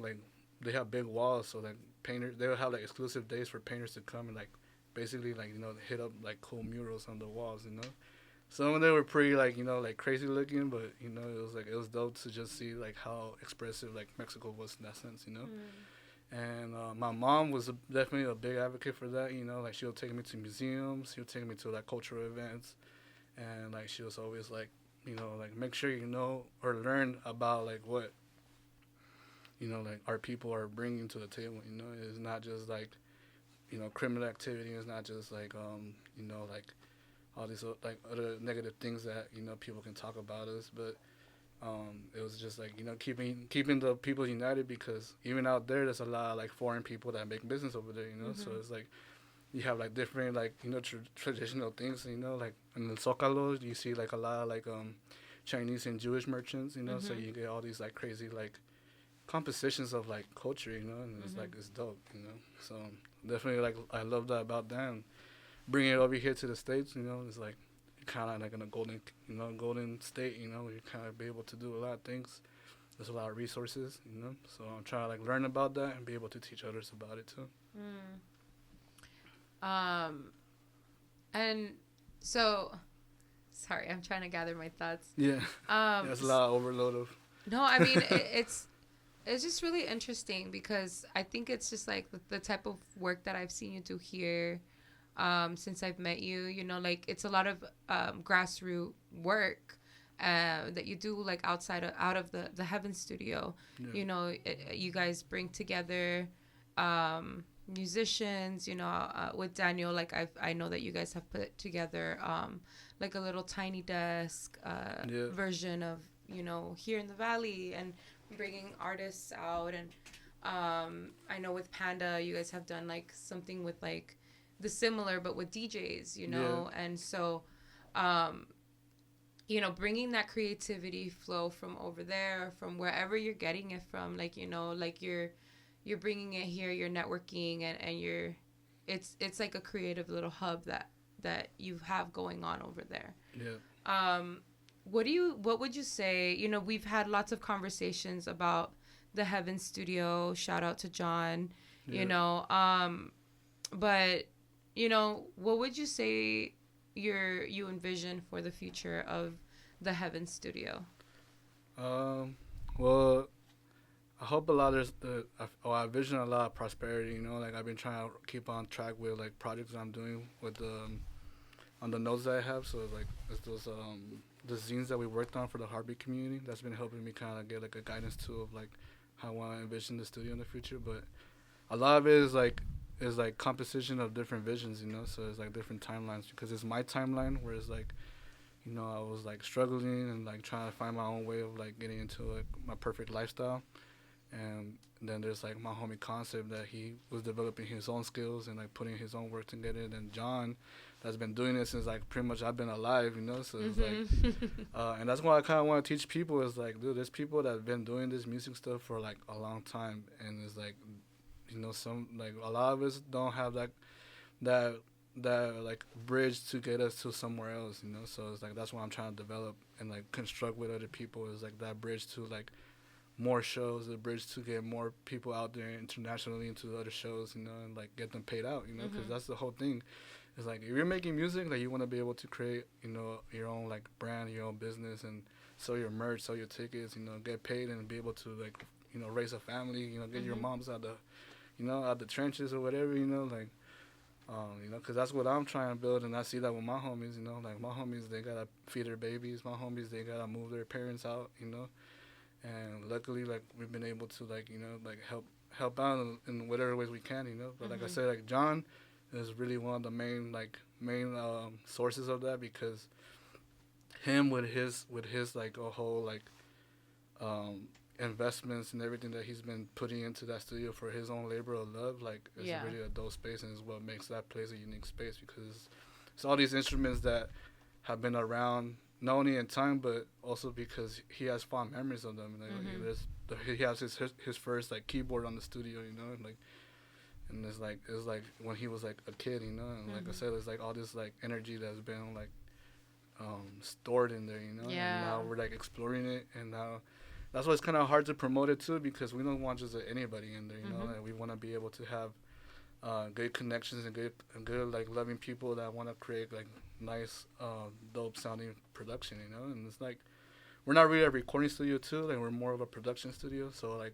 [SPEAKER 3] walls, so like painters, they will have like exclusive days for painters to come and like basically like hit up like cool murals on the walls. Some of them were pretty like like crazy looking, but it was dope to just see like how expressive like Mexico was in that sense. And my mom was definitely a big advocate for that. Like she'll take me to museums, she'll take me to like cultural events, and like she was always like like make sure or learn about like what like our people are bringing to the table. It's not just like criminal activity. It's not just like like all these like other negative things that people can talk about us, but it was just like keeping the people united, because even out there's a lot of like foreign people that make business over there. So it's like you have like different like traditional things. Like in the Zócalo you see like a lot of like Chinese and Jewish merchants. So you get all these like crazy like compositions of like culture. And it's like it's dope. So definitely like I love that about them. Bringing it over here to the States, it's like kind of like in a golden state, where you kind of be able to do a lot of things. There's a lot of resources, So I'm trying to like learn about that and be able to teach others about it too.
[SPEAKER 1] And so, sorry, I'm trying to gather my thoughts.
[SPEAKER 3] Yeah. There's a lot of overload of.
[SPEAKER 1] No, I mean it's just really interesting, because I think it's just like the type of work that I've seen you do here. Since I've met you, like it's a lot of grassroots work that you do like out of the Heaven Studio. Yeah. You guys bring together musicians. With Daniel, like I know that you guys have put together like a little tiny desk version of here in the Valley, and bringing artists out. And I know with Panda, you guys have done like something with like the similar, but with DJs,
[SPEAKER 3] Yeah.
[SPEAKER 1] And so, bringing that creativity flow from over there, from wherever you're getting it from, like, like you're bringing it here, you're networking, and it's like a creative little hub that you have going on over there.
[SPEAKER 3] Yeah.
[SPEAKER 1] What would you say, we've had lots of conversations about the Heaven Studio, shout out to John, but what would you say you envision for the future of the Heaven Studio?
[SPEAKER 3] Well, I hope a lot I envision a lot of prosperity. Like I've been trying to keep on track with like projects I'm doing with on the notes that I have. So like it's those the zines that we worked on for the Heartbeat community. That's been helping me kind of get like a guidance tool of like how I want to envision the studio in the future. But a lot of it is like is like composition of different visions, you know. So it's like different timelines because it's my timeline where it's like, you know, I was like struggling and like trying to find my own way of like getting into like my perfect lifestyle, and then there's like my homie Concept that he was developing his own skills and like putting his own work together. And then John, that's been doing it since like pretty much I've been alive, you know. So it's like, and that's why I kind of want to teach people is like, dude, there's people that have been doing this music stuff for like a long time, and it's like, you know, some like a lot of us don't have that like bridge to get us to somewhere else, you know. So it's like that's what I'm trying to develop and like construct with other people is like that bridge to like more shows, the bridge to get more people out there internationally into other shows, you know, and like get them paid out, you know, because that's the whole thing. It's like if you're making music, like you want to be able to create, you know, your own like brand, your own business, and sell your merch, sell your tickets, you know, get paid and be able to like, you know, raise a family, you know, get your moms out the, you know, out the trenches or whatever, you know, like, you know, because that's what I'm trying to build, and I see that with my homies, you know, like my homies, they gotta feed their babies, my homies, they gotta move their parents out, you know. And luckily, like, we've been able to, like, you know, like, help out in whatever ways we can, you know. But like I said, like, John is really one of the main sources of that, because him with his like a whole like investments and everything that he's been putting into that studio for his own labor of love, like, it's really a dope space, and is what makes that place a unique space, because it's all these instruments that have been around not only in time, but also because he has fond memories of them. Like, he has his first like keyboard on the studio, you know, and it's like when he was like a kid, you know, and like I said, it's like all this like energy that's been like stored in there, you know.
[SPEAKER 1] Yeah.
[SPEAKER 3] And now we're like exploring it, and now that's why it's kind of hard to promote it too, because we don't want just anybody in there, you know. Like, we want to be able to have good connections and good like loving people that want to create like nice dope sounding production, you know. And it's like we're not really a recording studio too, like we're more of a production studio. So like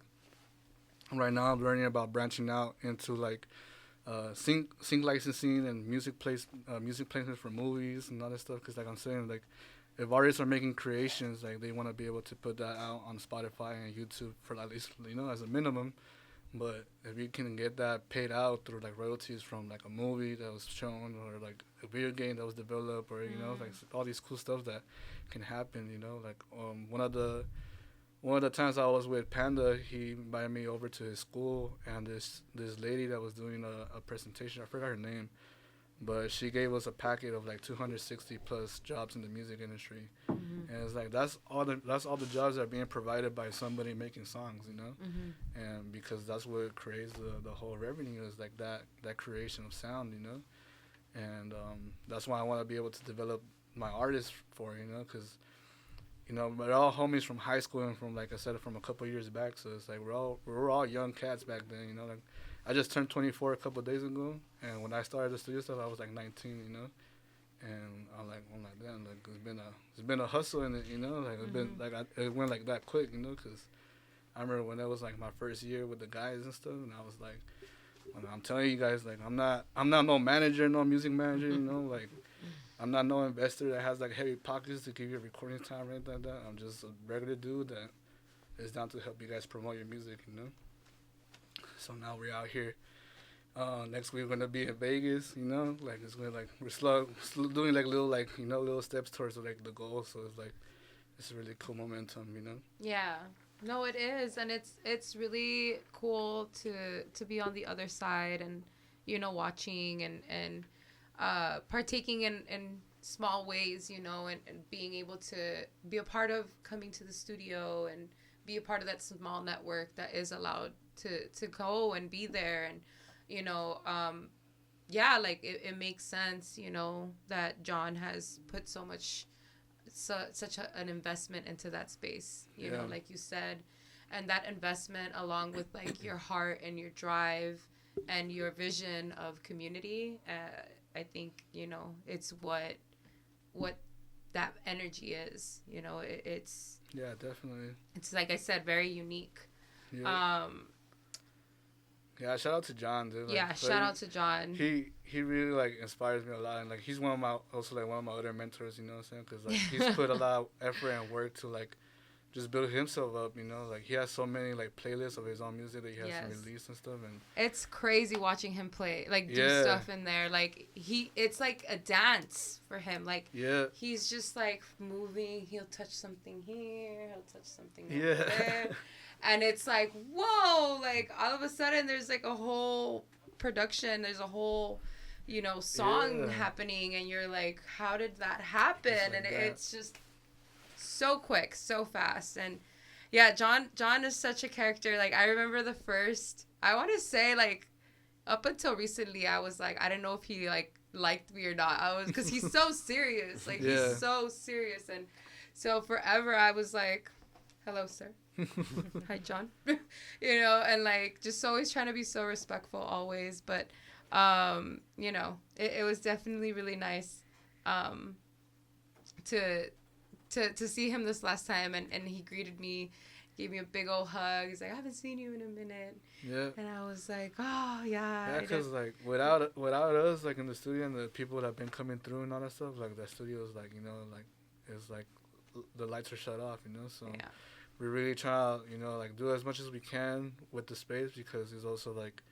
[SPEAKER 3] right now I'm learning about branching out into like sync licensing and music placement for movies and all that stuff, because like I'm saying, like if artists are making creations, like they want to be able to put that out on Spotify and YouTube for at least, you know, as a minimum. But if you can get that paid out through like royalties from like a movie that was shown, or like a video game that was developed, or you know, like all these cool stuff that can happen, you know. Like one of the times I was with Panda, he invited me over to his school, and this lady that was doing a presentation, I forgot her name, but she gave us a packet of like 260 plus jobs in the music industry. And it's like that's all the jobs that are being provided by somebody making songs, you know. And because that's what creates the whole revenue, is like that creation of sound, you know. And that's why I want to be able to develop my artists for, you know, because, you know, we're all homies from high school and from, like I said, from a couple of years back. So it's like we're all young cats back then, you know. Like I just turned 24 a couple of days ago, and when I started the studio stuff, I was like 19, you know. And I'm like, damn, like it's been a hustle in it, you know. Like it's been like it went like that quick, you know, because I remember when that was like my first year with the guys and stuff, and I was like, I'm telling you guys, like I'm not no manager, no music manager, you know, like I'm not no investor that has like heavy pockets to give you a recording time, right, like that. I'm just a regular dude that is down to help you guys promote your music, you know. So now we're out here. Next week we're gonna be in Vegas, you know. Like it's gonna like we're slow doing like little steps towards like the goal. So it's like it's a really cool momentum, you know.
[SPEAKER 1] Yeah. No, it is, and it's really cool to be on the other side, and you know, watching and partaking in small ways, you know, and being able to be a part of coming to the studio and be a part of that small network that is allowed to go and be there. And you know, yeah, like it makes sense, you know, that John has put such an investment into that space, you know, like you said, and that investment along with like your heart and your drive and your vision of community, I think, you know, it's what that energy is, you know. It's
[SPEAKER 3] yeah, definitely, it's
[SPEAKER 1] like I said, very unique.
[SPEAKER 3] Yeah, shout out to John, dude. Like,
[SPEAKER 1] yeah, shout out to John.
[SPEAKER 3] He really like inspires me a lot, and like he's one of my other mentors, you know what I'm saying? Because like he's put a lot of effort and work to like just build himself up, you know. Like, he has so many, like, playlists of his own music that he has to release and stuff. And
[SPEAKER 1] it's crazy watching him play, like, do stuff in there. Like, it's like a dance for him. Like, he's just, like, moving. He'll touch something here. He'll touch something over there. And it's like, whoa. Like, all of a sudden, there's, like, a whole production. There's a whole, you know, song happening. And you're like, how did that happen? Like, and it's just so quick, so fast. And yeah, John is such a character. Like, I remember the first, I want to say, like, up until recently, I was like, I didn't know if he, like, liked me or not. Because he's so serious. Like, he's so serious. And so forever I was like, hello, sir. Hi, John. You know, and, like, just always trying to be so respectful always. But you know, it was definitely really nice to see him this last time, and he greeted me, gave me a big old hug. He's like, I haven't seen you in a minute. Yeah. And I was like, oh, yeah.
[SPEAKER 3] Yeah, because, like, without us, like, in the studio and the people that have been coming through and all that stuff, like, the studio is, like, you know, like, it's, like, the lights are shut off, you know, so we're really trying to, you know, like, do as much as we can with the space, because it's also, like,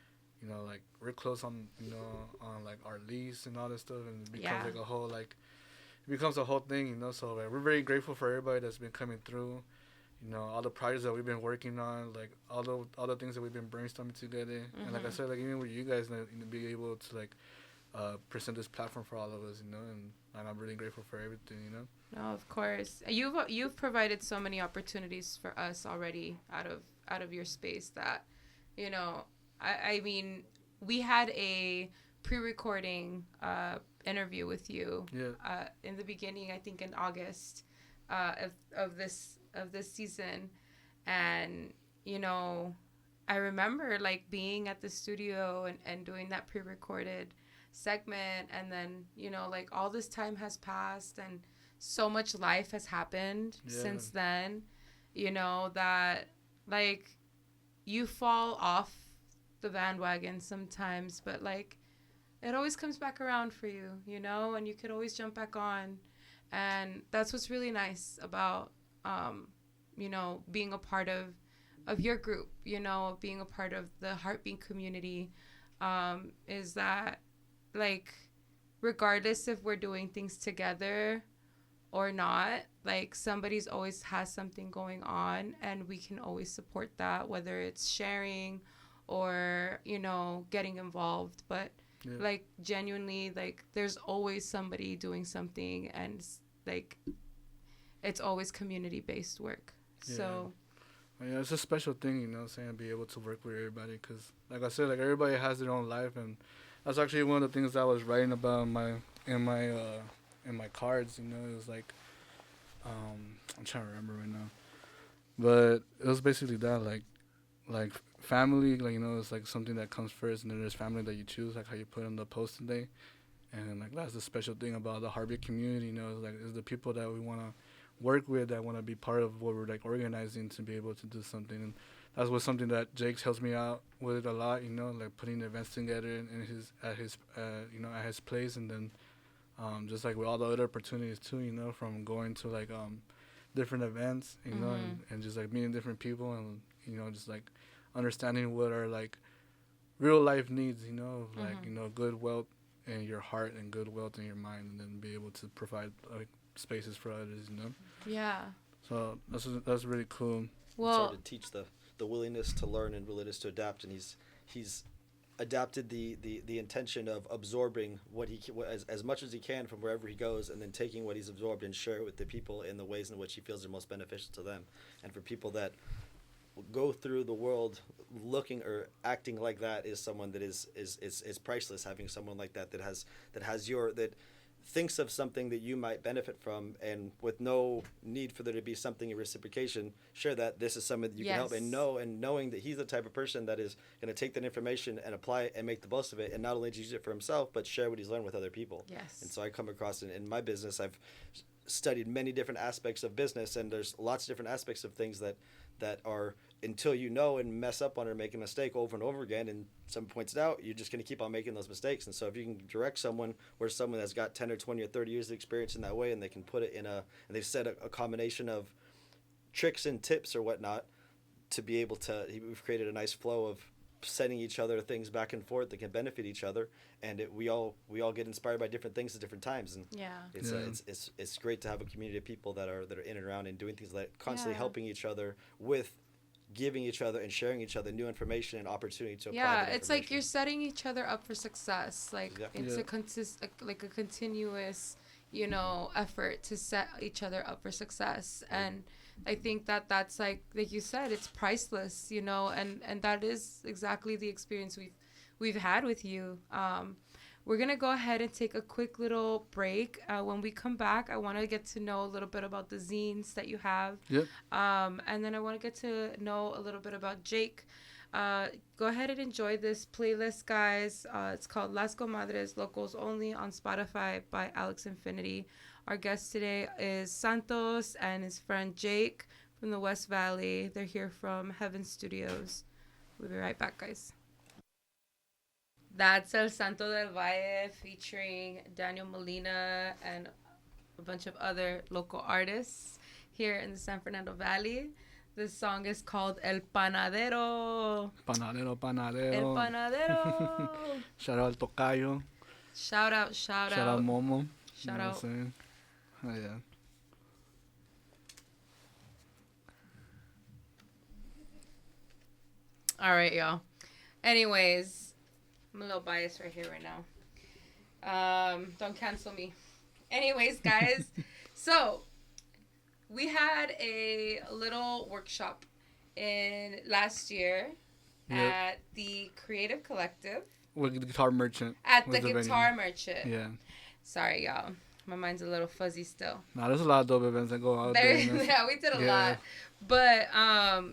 [SPEAKER 3] you know, like, we're close on, you know, on, like, our lease and all this stuff, and it becomes, like, a whole, like, it becomes a whole thing, you know. So, like, we're very grateful for everybody that's been coming through, you know, all the projects that we've been working on, like, all the things that we've been brainstorming together. And like I said, like, even with you guys, you know, being able to, like, present this platform for all of us, you know, and I'm really grateful for everything, you know.
[SPEAKER 1] No, of course. You've provided so many opportunities for us already out of your space that, you know, I mean, we had a pre-recording interview with you in the beginning, I think in August of this season, and, you know, I remember, like, being at the studio and doing that pre-recorded segment, and then, you know, like, all this time has passed and so much life has happened since then, you know, that, like, you fall off the bandwagon sometimes, but, like, it always comes back around for you, you know, and you could always jump back on. And that's what's really nice about, you know, being a part of your group, you know, being a part of the Heartbeat community, is that, like, regardless if we're doing things together or not, like, somebody's always has something going on, and we can always support that, whether it's sharing or, you know, getting involved. But like, genuinely, like, there's always somebody doing something, and, like, it's always community-based work. So
[SPEAKER 3] yeah, it's a special thing, you know what I'm saying, to be able to work with everybody, because, like I said, like, everybody has their own life, and that's actually one of the things I was writing about in my cards, you know. It was like, I'm trying to remember right now, but it was basically that, like family, like, you know, it's like something that comes first, and then there's family that you choose, like how you put on the post today. And, like, that's the special thing about the Heartbeat community, you know, is, like, it's the people that we want to work with, that want to be part of what we're, like, organizing to be able to do something. And that's what something that Jake helps me out with a lot, you know, like, putting events together at his place, and then just, like, with all the other opportunities too, you know, from going to, like, different events, you know, and just, like, meeting different people, and, you know, just, like, understanding what are, like, real life needs, you know, like, you know, good wealth in your heart and good wealth in your mind, and then be able to provide, like, spaces for others, you know.
[SPEAKER 1] Yeah.
[SPEAKER 3] So that's really cool.
[SPEAKER 4] Well, it's hard to teach the willingness to learn and willingness to adapt, and he's adapted the intention of absorbing what as much as he can from wherever he goes, and then taking what he's absorbed and share it with the people in the ways in which he feels are most beneficial to them. And for people that go through the world looking or acting like that, is someone that is priceless. Having someone like that that thinks of something that you might benefit from, and with no need for there to be something in reciprocation, share that this is someone that you can help, and knowing that he's the type of person that is going to take that information and apply it and make the most of it, and not only use it for himself, but share what he's learned with other people.
[SPEAKER 1] Yes.
[SPEAKER 4] And so I come across in my business, I've studied many different aspects of business, and there's lots of different aspects of things that are, until you know and mess up on or make a mistake over and over again, and someone points it out, you're just going to keep on making those mistakes. And so if you can direct someone where someone has got 10 or 20 or 30 years of experience in that way, and they can put it and they've said a combination of tricks and tips or whatnot to be able to. We've created a nice flow of sending each other things back and forth that can benefit each other, and we all get inspired by different things at different times, and it's great to have a community of people that are in and around and doing things like constantly helping each other with giving each other and sharing each other new information and opportunity to apply that
[SPEAKER 1] it's like you're setting each other up for success. Like it's a continuous, effort to set each other up for success. And I think that's like you said, it's priceless, and that is exactly the experience we've had with you. We're going to go ahead and take a quick little break. When we come back, I want to get to know a little bit about the zines that you have.
[SPEAKER 3] Yep.
[SPEAKER 1] And then I want to get to know a little bit about Jake. Go ahead and enjoy this playlist, guys. It's called Las Comadres, Locals Only, on Spotify by Alex Infinity. Our guest today is Santos and his friend Jake from the West Valley. They're here from H3av3ns Studios. We'll be right back, guys. That's El Santo del Valle featuring Daniel Molina and a bunch of other local artists here in the San Fernando Valley. This song is called El Panadero.
[SPEAKER 3] Panadero, panadero.
[SPEAKER 1] El Panadero.
[SPEAKER 3] Shout out Tocayo.
[SPEAKER 1] Shout out.
[SPEAKER 3] Shout out Momo.
[SPEAKER 1] Shout out.
[SPEAKER 3] Oh, yeah.
[SPEAKER 1] All right, y'all. Anyways, I'm a little biased right here, right now. Don't cancel me. Anyways, guys, so we had a little workshop in last year at the Creative Collective.
[SPEAKER 3] With the Guitar Merchant.
[SPEAKER 1] At the Guitar Merchant.
[SPEAKER 3] Yeah.
[SPEAKER 1] Sorry, y'all. My mind's a little fuzzy still.
[SPEAKER 3] Nah, there's a lot of dope events that go out there.
[SPEAKER 1] Yeah, we did a lot. But,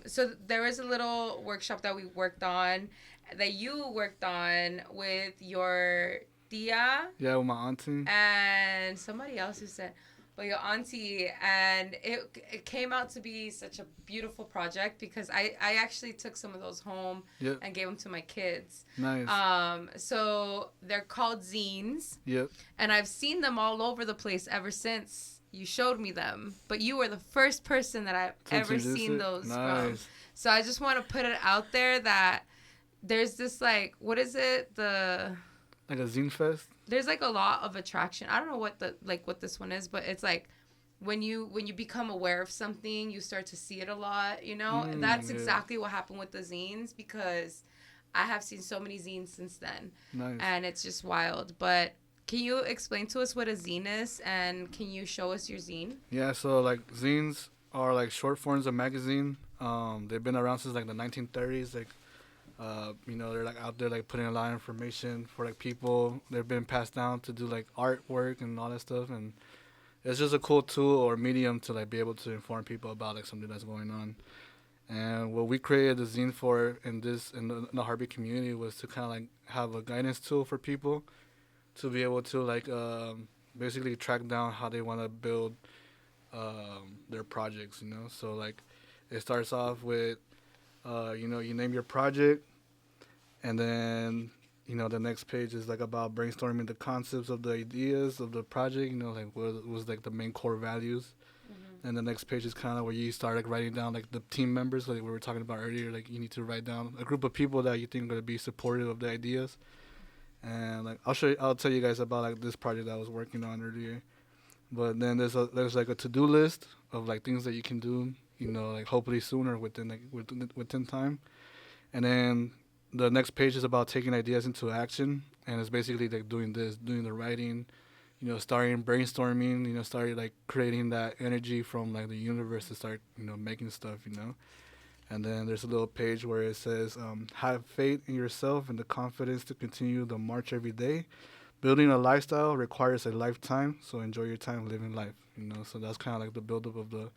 [SPEAKER 1] so there was a little workshop that we worked on, that you worked on with your tia. Yeah,
[SPEAKER 3] with my auntie.
[SPEAKER 1] And somebody else who said, well, your auntie. And it came out to be such a beautiful project because I actually took some of those home and gave them to my kids.
[SPEAKER 3] Nice.
[SPEAKER 1] So they're called zines.
[SPEAKER 3] Yep.
[SPEAKER 1] And I've seen them all over the place ever since you showed me them. But you were the first person that I've ever seen those from. So I just want to put it out there that there's this, like, what is it?
[SPEAKER 3] Like a zine fest?
[SPEAKER 1] There's, like, a lot of attraction. I don't know what this one is, but it's, like, when you become aware of something, you start to see it a lot, And that's exactly what happened with the zines, because I have seen so many zines since then.
[SPEAKER 3] Nice.
[SPEAKER 1] And it's just wild. But can you explain to us what a zine is, and can you show us your zine?
[SPEAKER 3] Yeah, so, like, zines are, like, short forms of magazine. They've been around since, like, the 1930s, like, they're like out there like putting a lot of information for like people. They've been passed down to do like artwork and all that stuff, and it's just a cool tool or medium to like be able to inform people about like something that's going on. And what we created the zine for in the Harvey community was to kind of like have a guidance tool for people to be able to like basically track down how they want to build their projects. So like it starts off with you name your project, and then, the next page is, like, about brainstorming the concepts of the ideas of the project, like, what was, like, the main core values. Mm-hmm. And the next page is kind of where you start, like, writing down, like, the team members, like we were talking about earlier. Like, you need to write down a group of people that you think are going to be supportive of the ideas. And, like, I'll tell you guys about, like, this project that I was working on earlier. But then there's like, a to-do list of, like, things that you can do, like, hopefully sooner within time. And then the next page is about taking ideas into action, and it's basically like doing the writing, starting brainstorming, starting like creating that energy from like the universe to start, making stuff, And then there's a little page where it says, have faith in yourself and the confidence to continue the march every day. Building a lifestyle requires a lifetime, so enjoy your time living life, So that's kind of like the buildup of the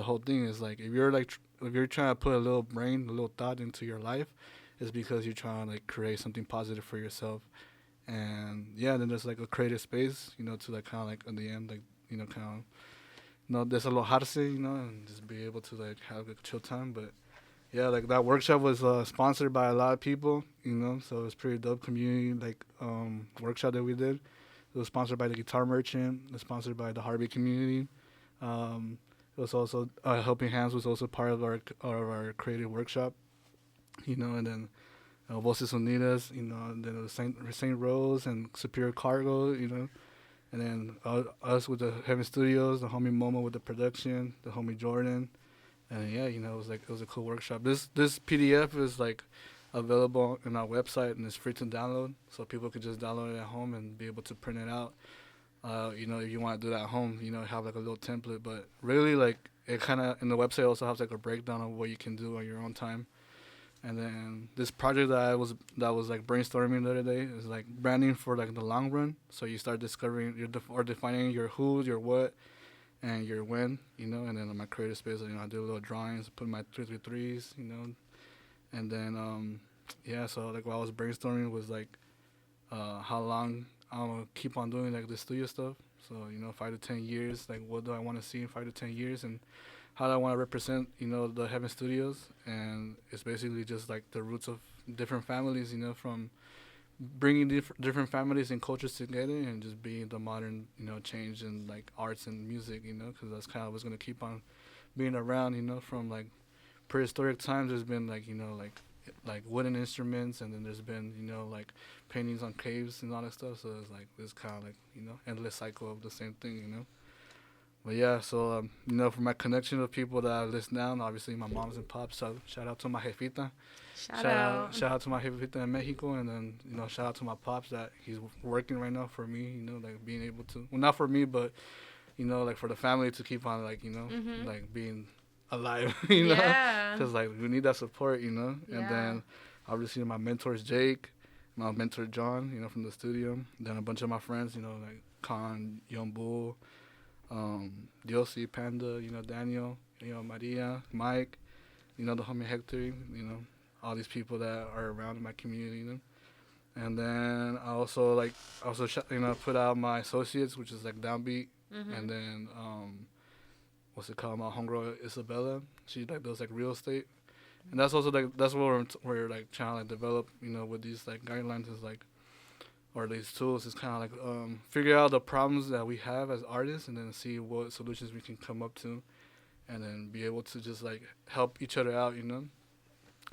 [SPEAKER 3] whole thing is like if you're trying to put a little thought into your life, it's because you're trying to like create something positive for yourself. And then there's like a creative space, to like kind of like at the end, like kind of desahojarse, and just be able to like have a chill time. But yeah, like that workshop was sponsored by a lot of people, so it was pretty dope community like workshop that we did. It was sponsored by the Guitar Merchant. It was sponsored by the Harvey community. It was also Helping Hands was also part of our creative workshop, you know, and then Voces Unidas, you know, and then Saint Rose and Superior Cargo, you know, and then us with the H3av3ns Studios, the homie Momo with the production, the homie Jordan, and yeah, you know, it was a cool workshop. This PDF is like available on our website and it's free to download, so people could just download it at home and be able to print it out. You know, if you want to do that at home, you know, have like a little template, but really like it kind of in the website also has like a breakdown of what you can do on your own time. And then this project that was like brainstorming the other day is like branding for like the long run. So you start discovering or defining your who, your what, and your when, you know. And then in my creative space, you know, I do little drawings, put my 333s, you know. And then yeah, so like what I was brainstorming was like how long I'm gonna keep on doing like the studio stuff. So, you know, 5 to 10 years, like what do I want to see in 5 to 10 years, and how do I want to represent, you know, the H3av3ns Studios. And it's basically just like the roots of different families, you know, from bringing different families and cultures together and just being the modern, you know, change in like arts and music, you know, because that's kind of what's going to keep on being around, you know, from like prehistoric times. There's been like, you know, like wooden instruments, and then there's been, you know, like paintings on caves and all that stuff. So it's like this kind of like, you know, endless cycle of the same thing, you know. But yeah, so you know, for my connection of people that I list down, obviously my moms and pops. So shout out to my jefita. Shout out to my jefita in Mexico, and then, you know, shout out to my pops that he's working right now for me. You know, like being able to, well, not for me, but you know, like for the family to keep on, like, you know, like being alive, you know, because like we need that support, you know. Yeah. And then obviously my mentors Jake, my mentor John, you know, from the studio. Then a bunch of my friends, you know, like Khan, Young Bull, Diosy, Panda, you know, Daniel, you know, Maria, Mike, you know, the homie Hector, you know, all these people that are around in my community, you know. And then I also you know, put out my associates, which is like Downbeat, and then what's it called? My homegirl Isabella, she like does like real estate, and that's also like that's what we're like trying to like develop, you know, with these like guidelines is like, or these tools is kind of like figure out the problems that we have as artists, and then see what solutions we can come up to, and then be able to just like help each other out, you know.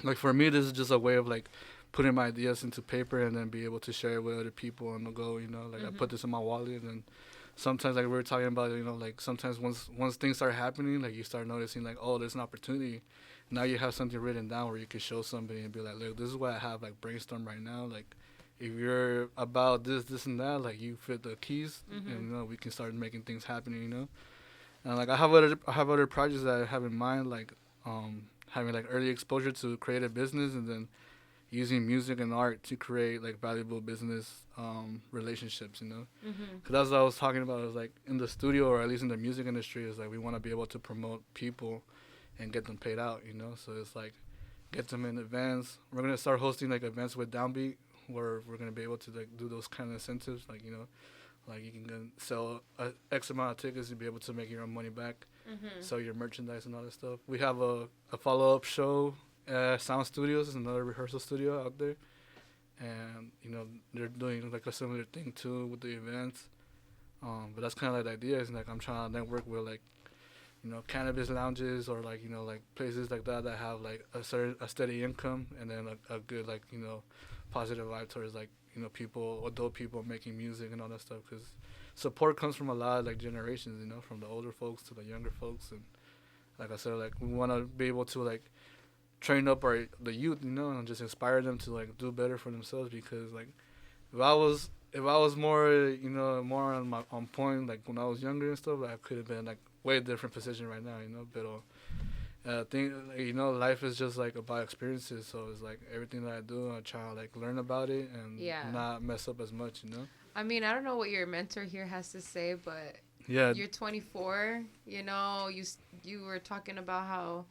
[SPEAKER 3] Like for me, this is just a way of like putting my ideas into paper and then be able to share it with other people on the go, you know. Like I put this in my wallet, and then sometimes, like we were talking about, you know, like sometimes once things start happening, like you start noticing like, oh, there's an opportunity. Now you have something written down where you can show somebody and be like, look, this is what I have like brainstorm right now. Like if you're about this and that, like you fit the keys, and you know, we can start making things happen, you know. And like I have other projects that I have in mind, like having like early exposure to creative business, and then using music and art to create like valuable business relationships, you know. Because that's what I was talking about. Is like in the studio, or at least in the music industry, is like we want to be able to promote people and get them paid out, you know. So it's like get them in events. We're gonna start hosting like events with Downbeat, where we're gonna be able to like do those kind of incentives, like, you know, like you can sell X amount of tickets and be able to make your own money back, sell your merchandise and all that stuff. We have a follow-up show at Sound Studios, is another rehearsal studio out there, and you know, they're doing like a similar thing too with the events. But that's kind of like the idea, is like I'm trying to network with like, you know, cannabis lounges, or like, you know, like places like that have like a steady income, and then a good, like, you know, positive vibe towards like, you know, people, adult people making music and all that stuff, because support comes from a lot of like generations, you know, from the older folks to the younger folks. And like I said, like we want to be able to like train up the youth, you know, and just inspire them to like do better for themselves. Because like if I was more, you know, more on point, like when I was younger and stuff, like I could have been like way different position right now, you know. But I think, you know, life is just like about experiences, so it's like everything that I do, I try to like learn about it and not mess up as much, you know.
[SPEAKER 1] I mean, I don't know what your mentor here has to say, but
[SPEAKER 3] yeah,
[SPEAKER 1] you're 24, you know, you were talking about how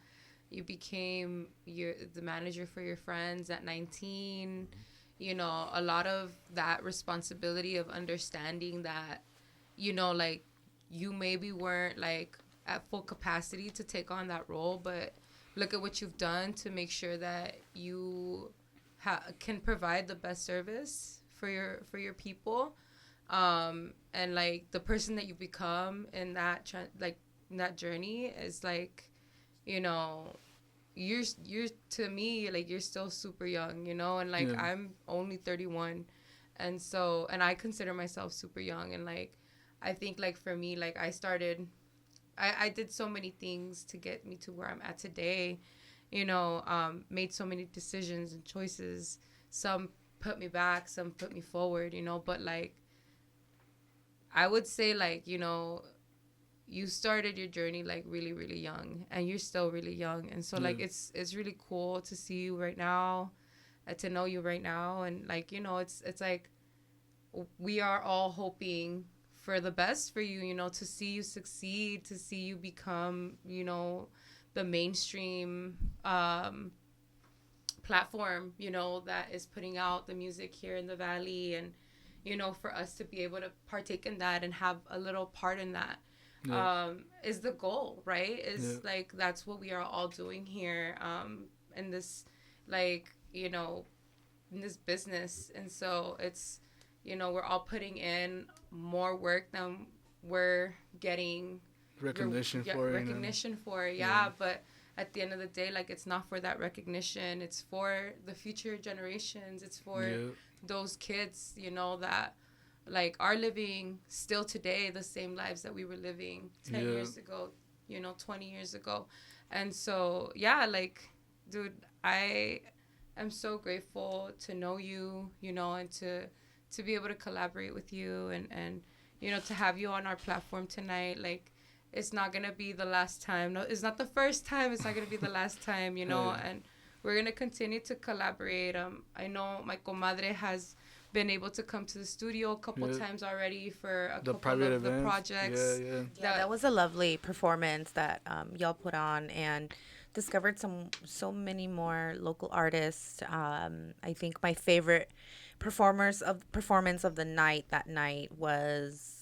[SPEAKER 1] you became the manager for your friends at 19. You know, a lot of that responsibility of understanding that, you know, like you maybe weren't like at full capacity to take on that role, but look at what you've done to make sure that you can provide the best service for your people, and like the person that you become in that like that journey is like, you know, you're to me, like, you're still super young, you know, and like
[SPEAKER 3] Yeah.
[SPEAKER 1] I'm only 31, and so, and I consider myself super young, and like I think like for me, like I did so many things to get me to where I'm at today, you know, made so many decisions and choices. Some put me back, some put me forward, you know, but like I would say, like, you know, you started your journey like really, really young, and you're still really young, and so like it's really cool to see you right now, to know you right now, and like, you know, it's like we are all hoping for the best for you, you know, to see you succeed, to see you become, you know, the mainstream platform, you know, that is putting out the music here in the Valley, and you know, for us to be able to partake in that and have a little part in that. Is the goal, right? Is like that's what we are all doing here in this, like, you know, in this business. And so it's, you know, we're all putting in more work than we're getting
[SPEAKER 3] recognition for it.
[SPEAKER 1] But at the end of the day, like, it's not for that recognition, it's for the future generations, it's for those kids, you know, that like are living still today the same lives that we were living 10 years ago, you know, 20 years ago. And so, yeah, like, dude, I am so grateful to know you, you know, and to be able to collaborate with you, and you know, to have you on our platform tonight. Like, it's not going to be the last time. No, it's not the first time. It's not going to be the last time, you know, and we're going to continue to collaborate. I know my comadre has been able to come to the studio a couple times already for a couple of the projects.
[SPEAKER 2] That was a lovely performance that y'all put on, and discovered so many more local artists. I think my favorite performance of the night that night was,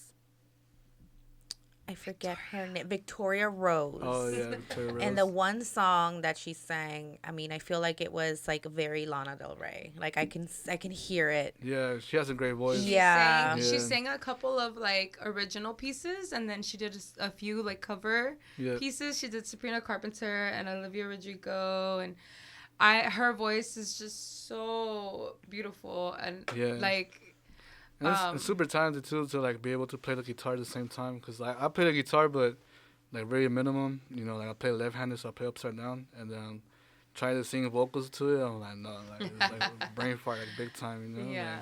[SPEAKER 2] I forget her name, Victoria Rose.
[SPEAKER 3] Oh yeah, Victoria Rose.
[SPEAKER 2] And the one song that she sang, I mean, I feel like it was like very Lana Del Rey. Like I can hear it.
[SPEAKER 3] Yeah, she has a great voice.
[SPEAKER 1] She sang a couple of like original pieces, and then she did a few like cover pieces. She did Sabrina Carpenter and Olivia Rodrigo, and her voice is just so beautiful, and like.
[SPEAKER 3] And it's super talented too, to like be able to play the guitar at the same time, because like I play the guitar but like very minimum, you know, like I play left-handed, so I play upside down, and then try to sing vocals to it. I'm like, no, like it's like brain fart, like big time, you know.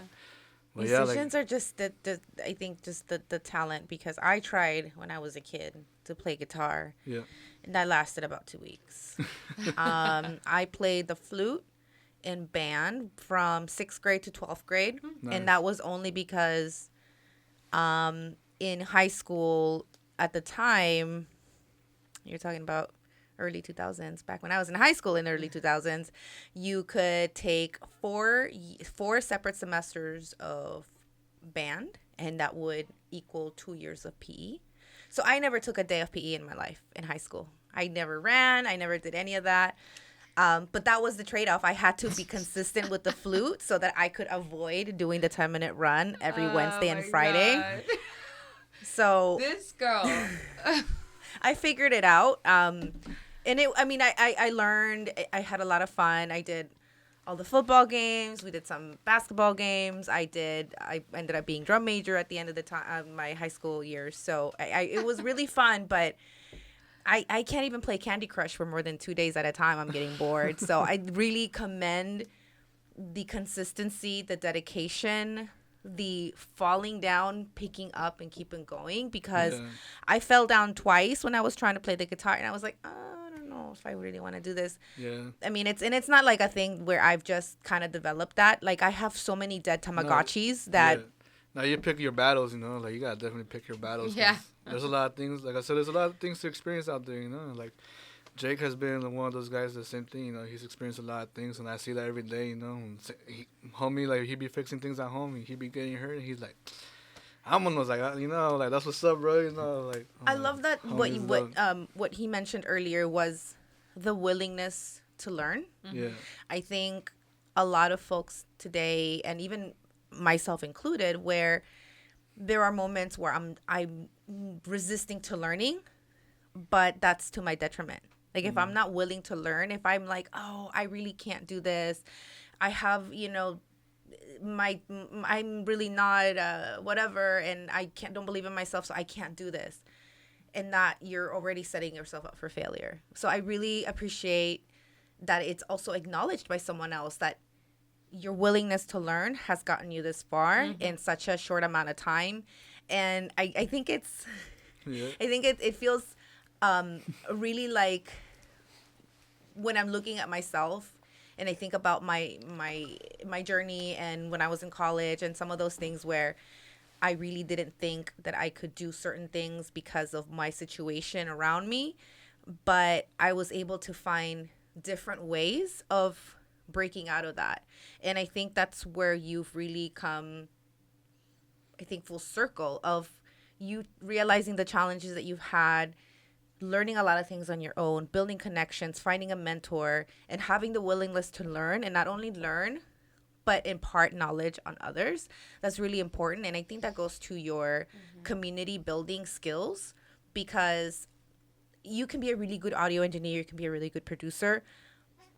[SPEAKER 2] Musicians are just the I think just the talent, because I tried when I was a kid to play guitar, and that lasted about 2 weeks. I played the flute in band from 6th grade to 12th grade. Nice. And that was only because in high school at the time, you're talking about early 2000s, back when I was in high school in the early 2000s, you could take four separate semesters of band, and that would equal 2 years of PE. So I never took a day of PE in my life in high school. I never ran, I never did any of that. But that was the trade-off. I had to be consistent with the flute so that I could avoid doing the 10-minute run every Wednesday and Friday. God. So
[SPEAKER 1] this girl,
[SPEAKER 2] I figured it out. And I learned. I had a lot of fun. I did all the football games. We did some basketball games. I ended up being drum major at the end of the time, my high school years. So it was really fun, but I can't even play Candy Crush for more than 2 days at a time. I'm getting bored. So I really commend the consistency, the dedication, the falling down, picking up, and keeping going, because I fell down twice when I was trying to play the guitar, and I was like, I don't know if I really want to do this. Yeah. I mean, it's not like a thing where I've just kind of developed that. Like, I have so many dead Tamagotchis that...
[SPEAKER 3] Now you pick your battles, you know, like you gotta definitely pick your battles. Yeah. There's a lot of things, like I said, there's a lot of things to experience out there, you know. Like Jake has been one of those guys, the same thing, you know. He's experienced a lot of things, and I see that every day, you know. And homie, like he be fixing things at home, and he be getting hurt, and he's like, I'm almost like, you know, like that's what's up, bro, you know. Like
[SPEAKER 2] I love that what he mentioned earlier was the willingness to learn. Mm-hmm. Yeah, I think a lot of folks today, and even myself included, where there are moments where I'm resisting to learning, but that's to my detriment. Like if I'm not willing to learn, if I'm like, oh, I really can't do this, I have, I'm really not whatever, and I don't believe in myself, so I can't do this. And that you're already setting yourself up for failure. So I really appreciate that it's also acknowledged by someone else that your willingness to learn has gotten you this far in such a short amount of time. And I think it's, I think it feels really like when I'm looking at myself and I think about my journey and when I was in college and some of those things where I really didn't think that I could do certain things because of my situation around me, but I was able to find different ways of breaking out of that. And I think that's where you've really come, I think, full circle of you realizing the challenges that you've had, learning a lot of things on your own, building connections, finding a mentor, and having the willingness to learn, and not only learn, but impart knowledge on others. That's really important. And I think that goes to your community building skills, because you can be a really good audio engineer, you can be a really good producer,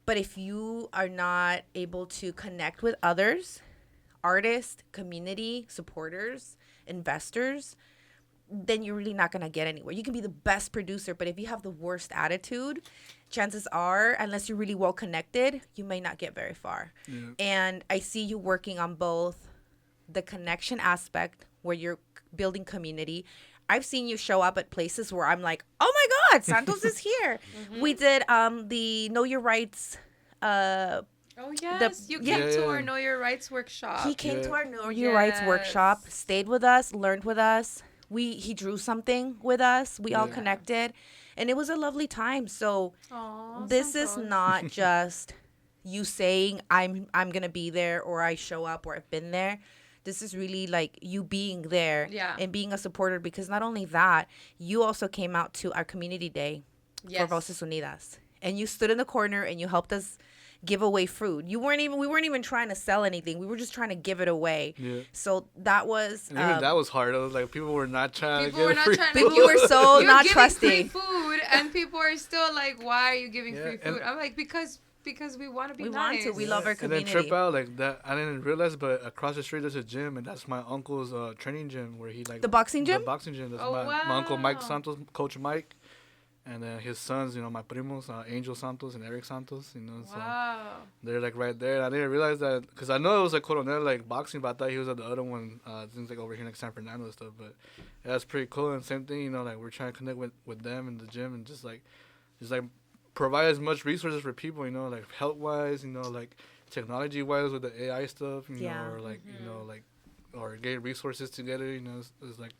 [SPEAKER 2] but if you are not able to connect with others, artists, community, supporters, investors, then you're really not going to get anywhere. You can be the best producer, but if you have the worst attitude, chances are, unless you're really well connected, you may not get very far. Yeah. And I see you working on both the connection aspect where you're building community. I've seen you show up at places where I'm like, oh my God, Santos is here. We did the Know Your Rights.
[SPEAKER 1] Oh, yes. You came to our Know Your Rights workshop.
[SPEAKER 2] He came to our Know Your Rights workshop, stayed with us, learned with us. He drew something with us. We all connected. And it was a lovely time. So this is not just you saying I'm going to be there, or I show up, or I've been there. This is really like you being there and being a supporter, because not only that, you also came out to our community day for Voces Unidas. And you stood in the corner and you helped us give away food. We weren't even trying to sell anything. We were just trying to give it away. Yeah. So that was
[SPEAKER 3] and even that was hard. It was like people were not trying to give free food.
[SPEAKER 2] You were so not trusting.
[SPEAKER 1] Free food, and people are still like, "Why are you giving free food?" I'm like, because we want to be nice.
[SPEAKER 2] We love our community.
[SPEAKER 3] And then trip out like that. I didn't realize, but across the street there's a gym, and that's my uncle's training gym where he like
[SPEAKER 2] the boxing gym.
[SPEAKER 3] The boxing gym. That's my uncle Mike Santos, Coach Mike. And then his sons, my primos, Angel Santos and Eric Santos, so they're like right there. I didn't realize that, because I know it was like Coronel, like boxing, but I thought he was at the other one, things like over here like San Fernando and stuff. But yeah, that's pretty cool. And same thing, like we're trying to connect with them in the gym and just like provide as much resources for people, like health wise, like technology wise with the AI stuff, or like or get resources together, it's like.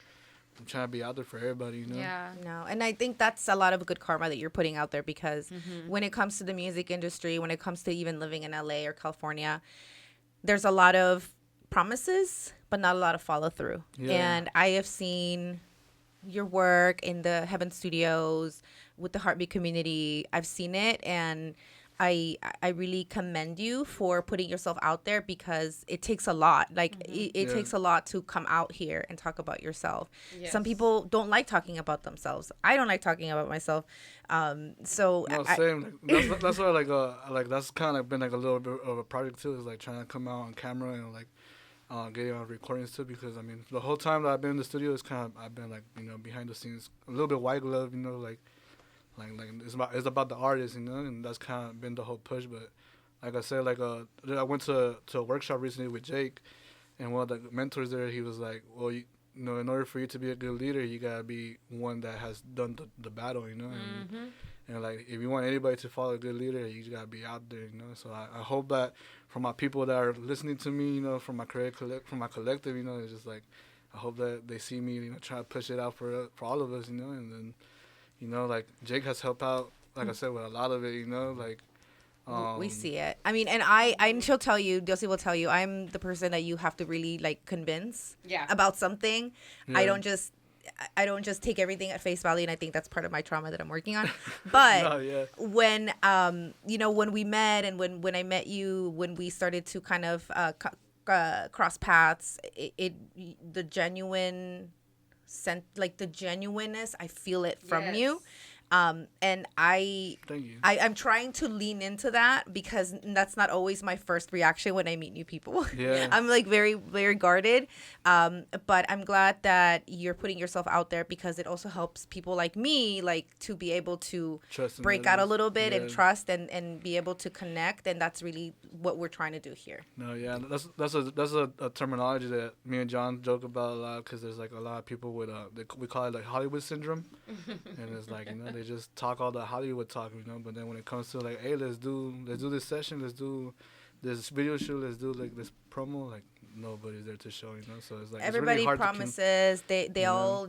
[SPEAKER 3] I'm trying to be out there for everybody,
[SPEAKER 2] Yeah. No, and I think that's a lot of good karma that you're putting out there, because when it comes to the music industry, when it comes to even living in LA or California, there's a lot of promises, but not a lot of follow through. Yeah. And I have seen your work in the H3av3ns Studios with the Heartbeat community. I've seen it, and I really commend you for putting yourself out there, because it takes a lot. Like it takes a lot to come out here and talk about yourself. Yes. Some people don't like talking about themselves. I don't like talking about myself. So
[SPEAKER 3] no, same. That's why like that's kind of been like a little bit of a project too. Is like trying to come out on camera and like getting on recordings too. Because I mean, the whole time that I've been in the studio, I've been like behind the scenes, a little bit white glove, like it's about the artist, and that's kind of been the whole push. But like I said, I went to a workshop recently with Jake, and one of the mentors there, he was like, well, in order for you to be a good leader, you gotta be one that has done the battle, and like if you want anybody to follow a good leader, you just gotta be out there, So I hope that from my people that are listening to me, from my from my collective, it's just like I hope that they see me, try to push it out for all of us, and then. Like Jake has helped out, like I said, with a lot of it, like.
[SPEAKER 2] We see it. I mean, and she'll tell you, Diosy will tell you, I'm the person that you have to really like convince about something. Yeah. I don't just take everything at face value, and I think that's part of my trauma that I'm working on. But when when we met, and when I met you, when we started to kind of cross paths, the genuine like the genuineness. I feel it from
[SPEAKER 1] Yes.
[SPEAKER 2] you. And
[SPEAKER 3] Thank you.
[SPEAKER 2] I'm trying to lean into that because that's not always my first reaction when I meet new people.
[SPEAKER 3] Yeah.
[SPEAKER 2] I'm like very, very guarded. But I'm glad that you're putting yourself out there because it also helps people like me, like to be able to
[SPEAKER 3] Trust in
[SPEAKER 2] break out a
[SPEAKER 3] others.
[SPEAKER 2] little bit and
[SPEAKER 3] Yeah.
[SPEAKER 2] trust and be able to connect. And that's really what we're trying to do here.
[SPEAKER 3] No, yeah, that's a terminology that me and John joke about a lot because there's like a lot of people with we call it like Hollywood syndrome, and it's like they just talk all the Hollywood talk, but then when it comes to like, hey, let's do this session, let's do this video shoot, let's do like this promo, like nobody's there to show, so it's like
[SPEAKER 2] Everybody
[SPEAKER 3] it's really hard
[SPEAKER 2] promises. They
[SPEAKER 3] Yeah.
[SPEAKER 2] all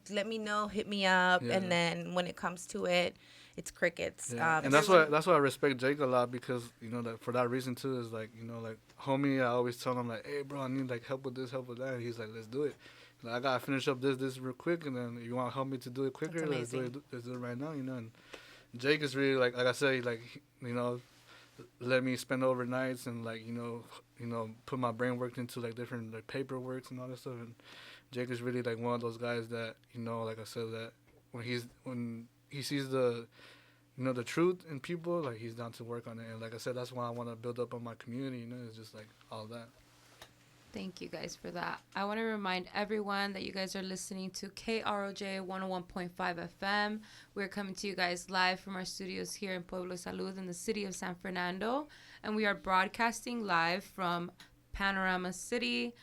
[SPEAKER 2] let me know, hit me up,
[SPEAKER 3] Yeah.
[SPEAKER 2] and then when it comes to it, it's crickets.
[SPEAKER 3] Yeah. And that's why I respect Jake a lot because that for that reason too is like like homie, I always tell him like, hey bro, I need like help with this, help with that, and he's like, let's do it. Like, I gotta finish up this real quick, and then you want to help me to do it quicker, let's do it right now, and Jake is really like I said, like let me spend overnights and like put my brain work into like different like paperwork and all that stuff, and Jake is really like one of those guys that like I said, that when he sees the the truth in people, like he's down to work on it, and like I said, that's why I want to build up on my community, it's just like all that.
[SPEAKER 1] Thank you guys for that. I want to remind everyone that you guys are listening to KROJ 101.5 FM. We're coming to you guys live from our studios here in Pueblo Salud in the city of San Fernando. And we are broadcasting live from Panorama City.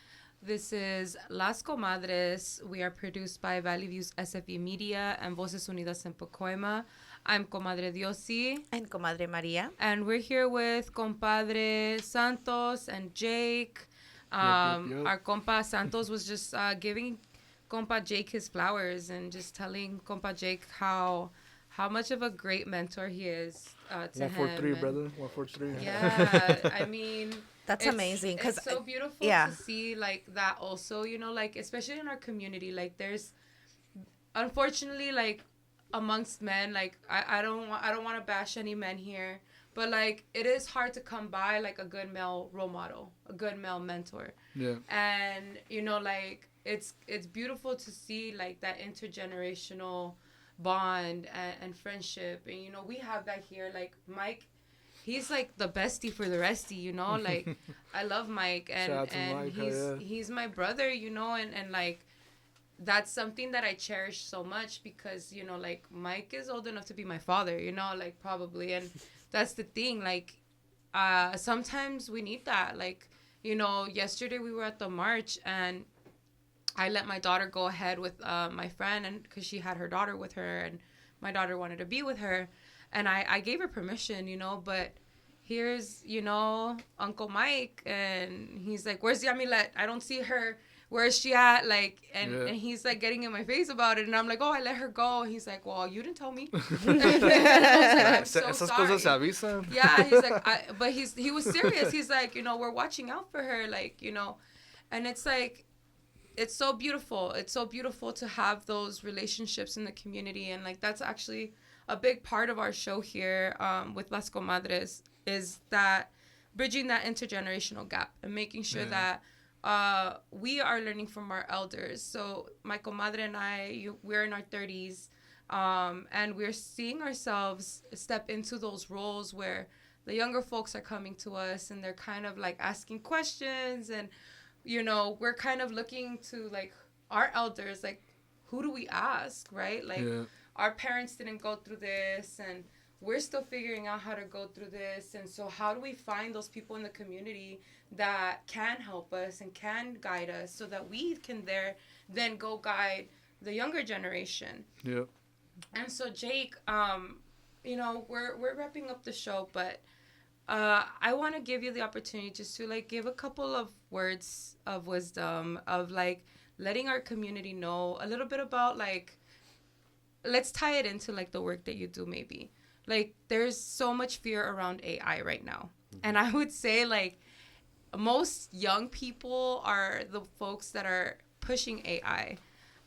[SPEAKER 1] This is Las Comadres. We are produced by Valley Views SFE Media and Voces Unidas en Pacoima. I'm Comadre Diosy.
[SPEAKER 2] And Comadre Maria.
[SPEAKER 1] And we're here with compadre Santos and Jake.
[SPEAKER 3] Yep.
[SPEAKER 1] Our compa Santos was just giving compa Jake his flowers and just telling compa Jake how much of a great mentor he is to
[SPEAKER 3] 143,
[SPEAKER 1] him.
[SPEAKER 3] brother. 143.
[SPEAKER 1] Yeah, I mean,
[SPEAKER 2] That's amazing.
[SPEAKER 1] It's so beautiful
[SPEAKER 2] yeah.
[SPEAKER 1] to see like that also, like especially in our community, like there's unfortunately like amongst men, like I don't want to bash any men here, but like it is hard to come by like a good male role model, a good male mentor.
[SPEAKER 3] Yeah.
[SPEAKER 1] And like it's beautiful to see like that intergenerational bond and friendship, and we have that here. Like Mike, he's like the bestie for the restie, like I love Mike, and
[SPEAKER 3] Mike,
[SPEAKER 1] he's my brother, and like that's something that I cherish so much because like Mike is old enough to be my father, like probably, and that's the thing, like sometimes we need that. Like yesterday we were at the march and I let my daughter go ahead with my friend, and because she had her daughter with her and my daughter wanted to be with her, and I gave her permission, but here's Uncle Mike, and he's like, where's the Yamilet? I don't see her. Where is she at? Like, and he's like getting in my face about it, and I'm like, oh, I let her go. And he's like, well, you didn't tell me. I'm so sorry. Yeah, he's like, but he was serious. He's like, we're watching out for her, like, and it's like, it's so beautiful. It's so beautiful to have those relationships in the community, and like that's actually a big part of our show here with Las Comadres, is that bridging that intergenerational gap and making sure that we are learning from our elders. So my comadre and we're in our 30s, and we're seeing ourselves step into those roles where the younger folks are coming to us and they're kind of like asking questions, and we're kind of looking to like our elders, like who do we ask, right? Like our parents didn't go through this, and we're still figuring out how to go through this. And so how do we find those people in the community that can help us and can guide us so that we can then go guide the younger generation?
[SPEAKER 3] Yep.
[SPEAKER 1] And so Jake, we're wrapping up the show, but I want to give you the opportunity just to like give a couple of words of wisdom of like letting our community know a little bit about like, let's tie it into like the work that you do. Maybe like there's so much fear around AI right now. And I would say like most young people are the folks that are pushing AI.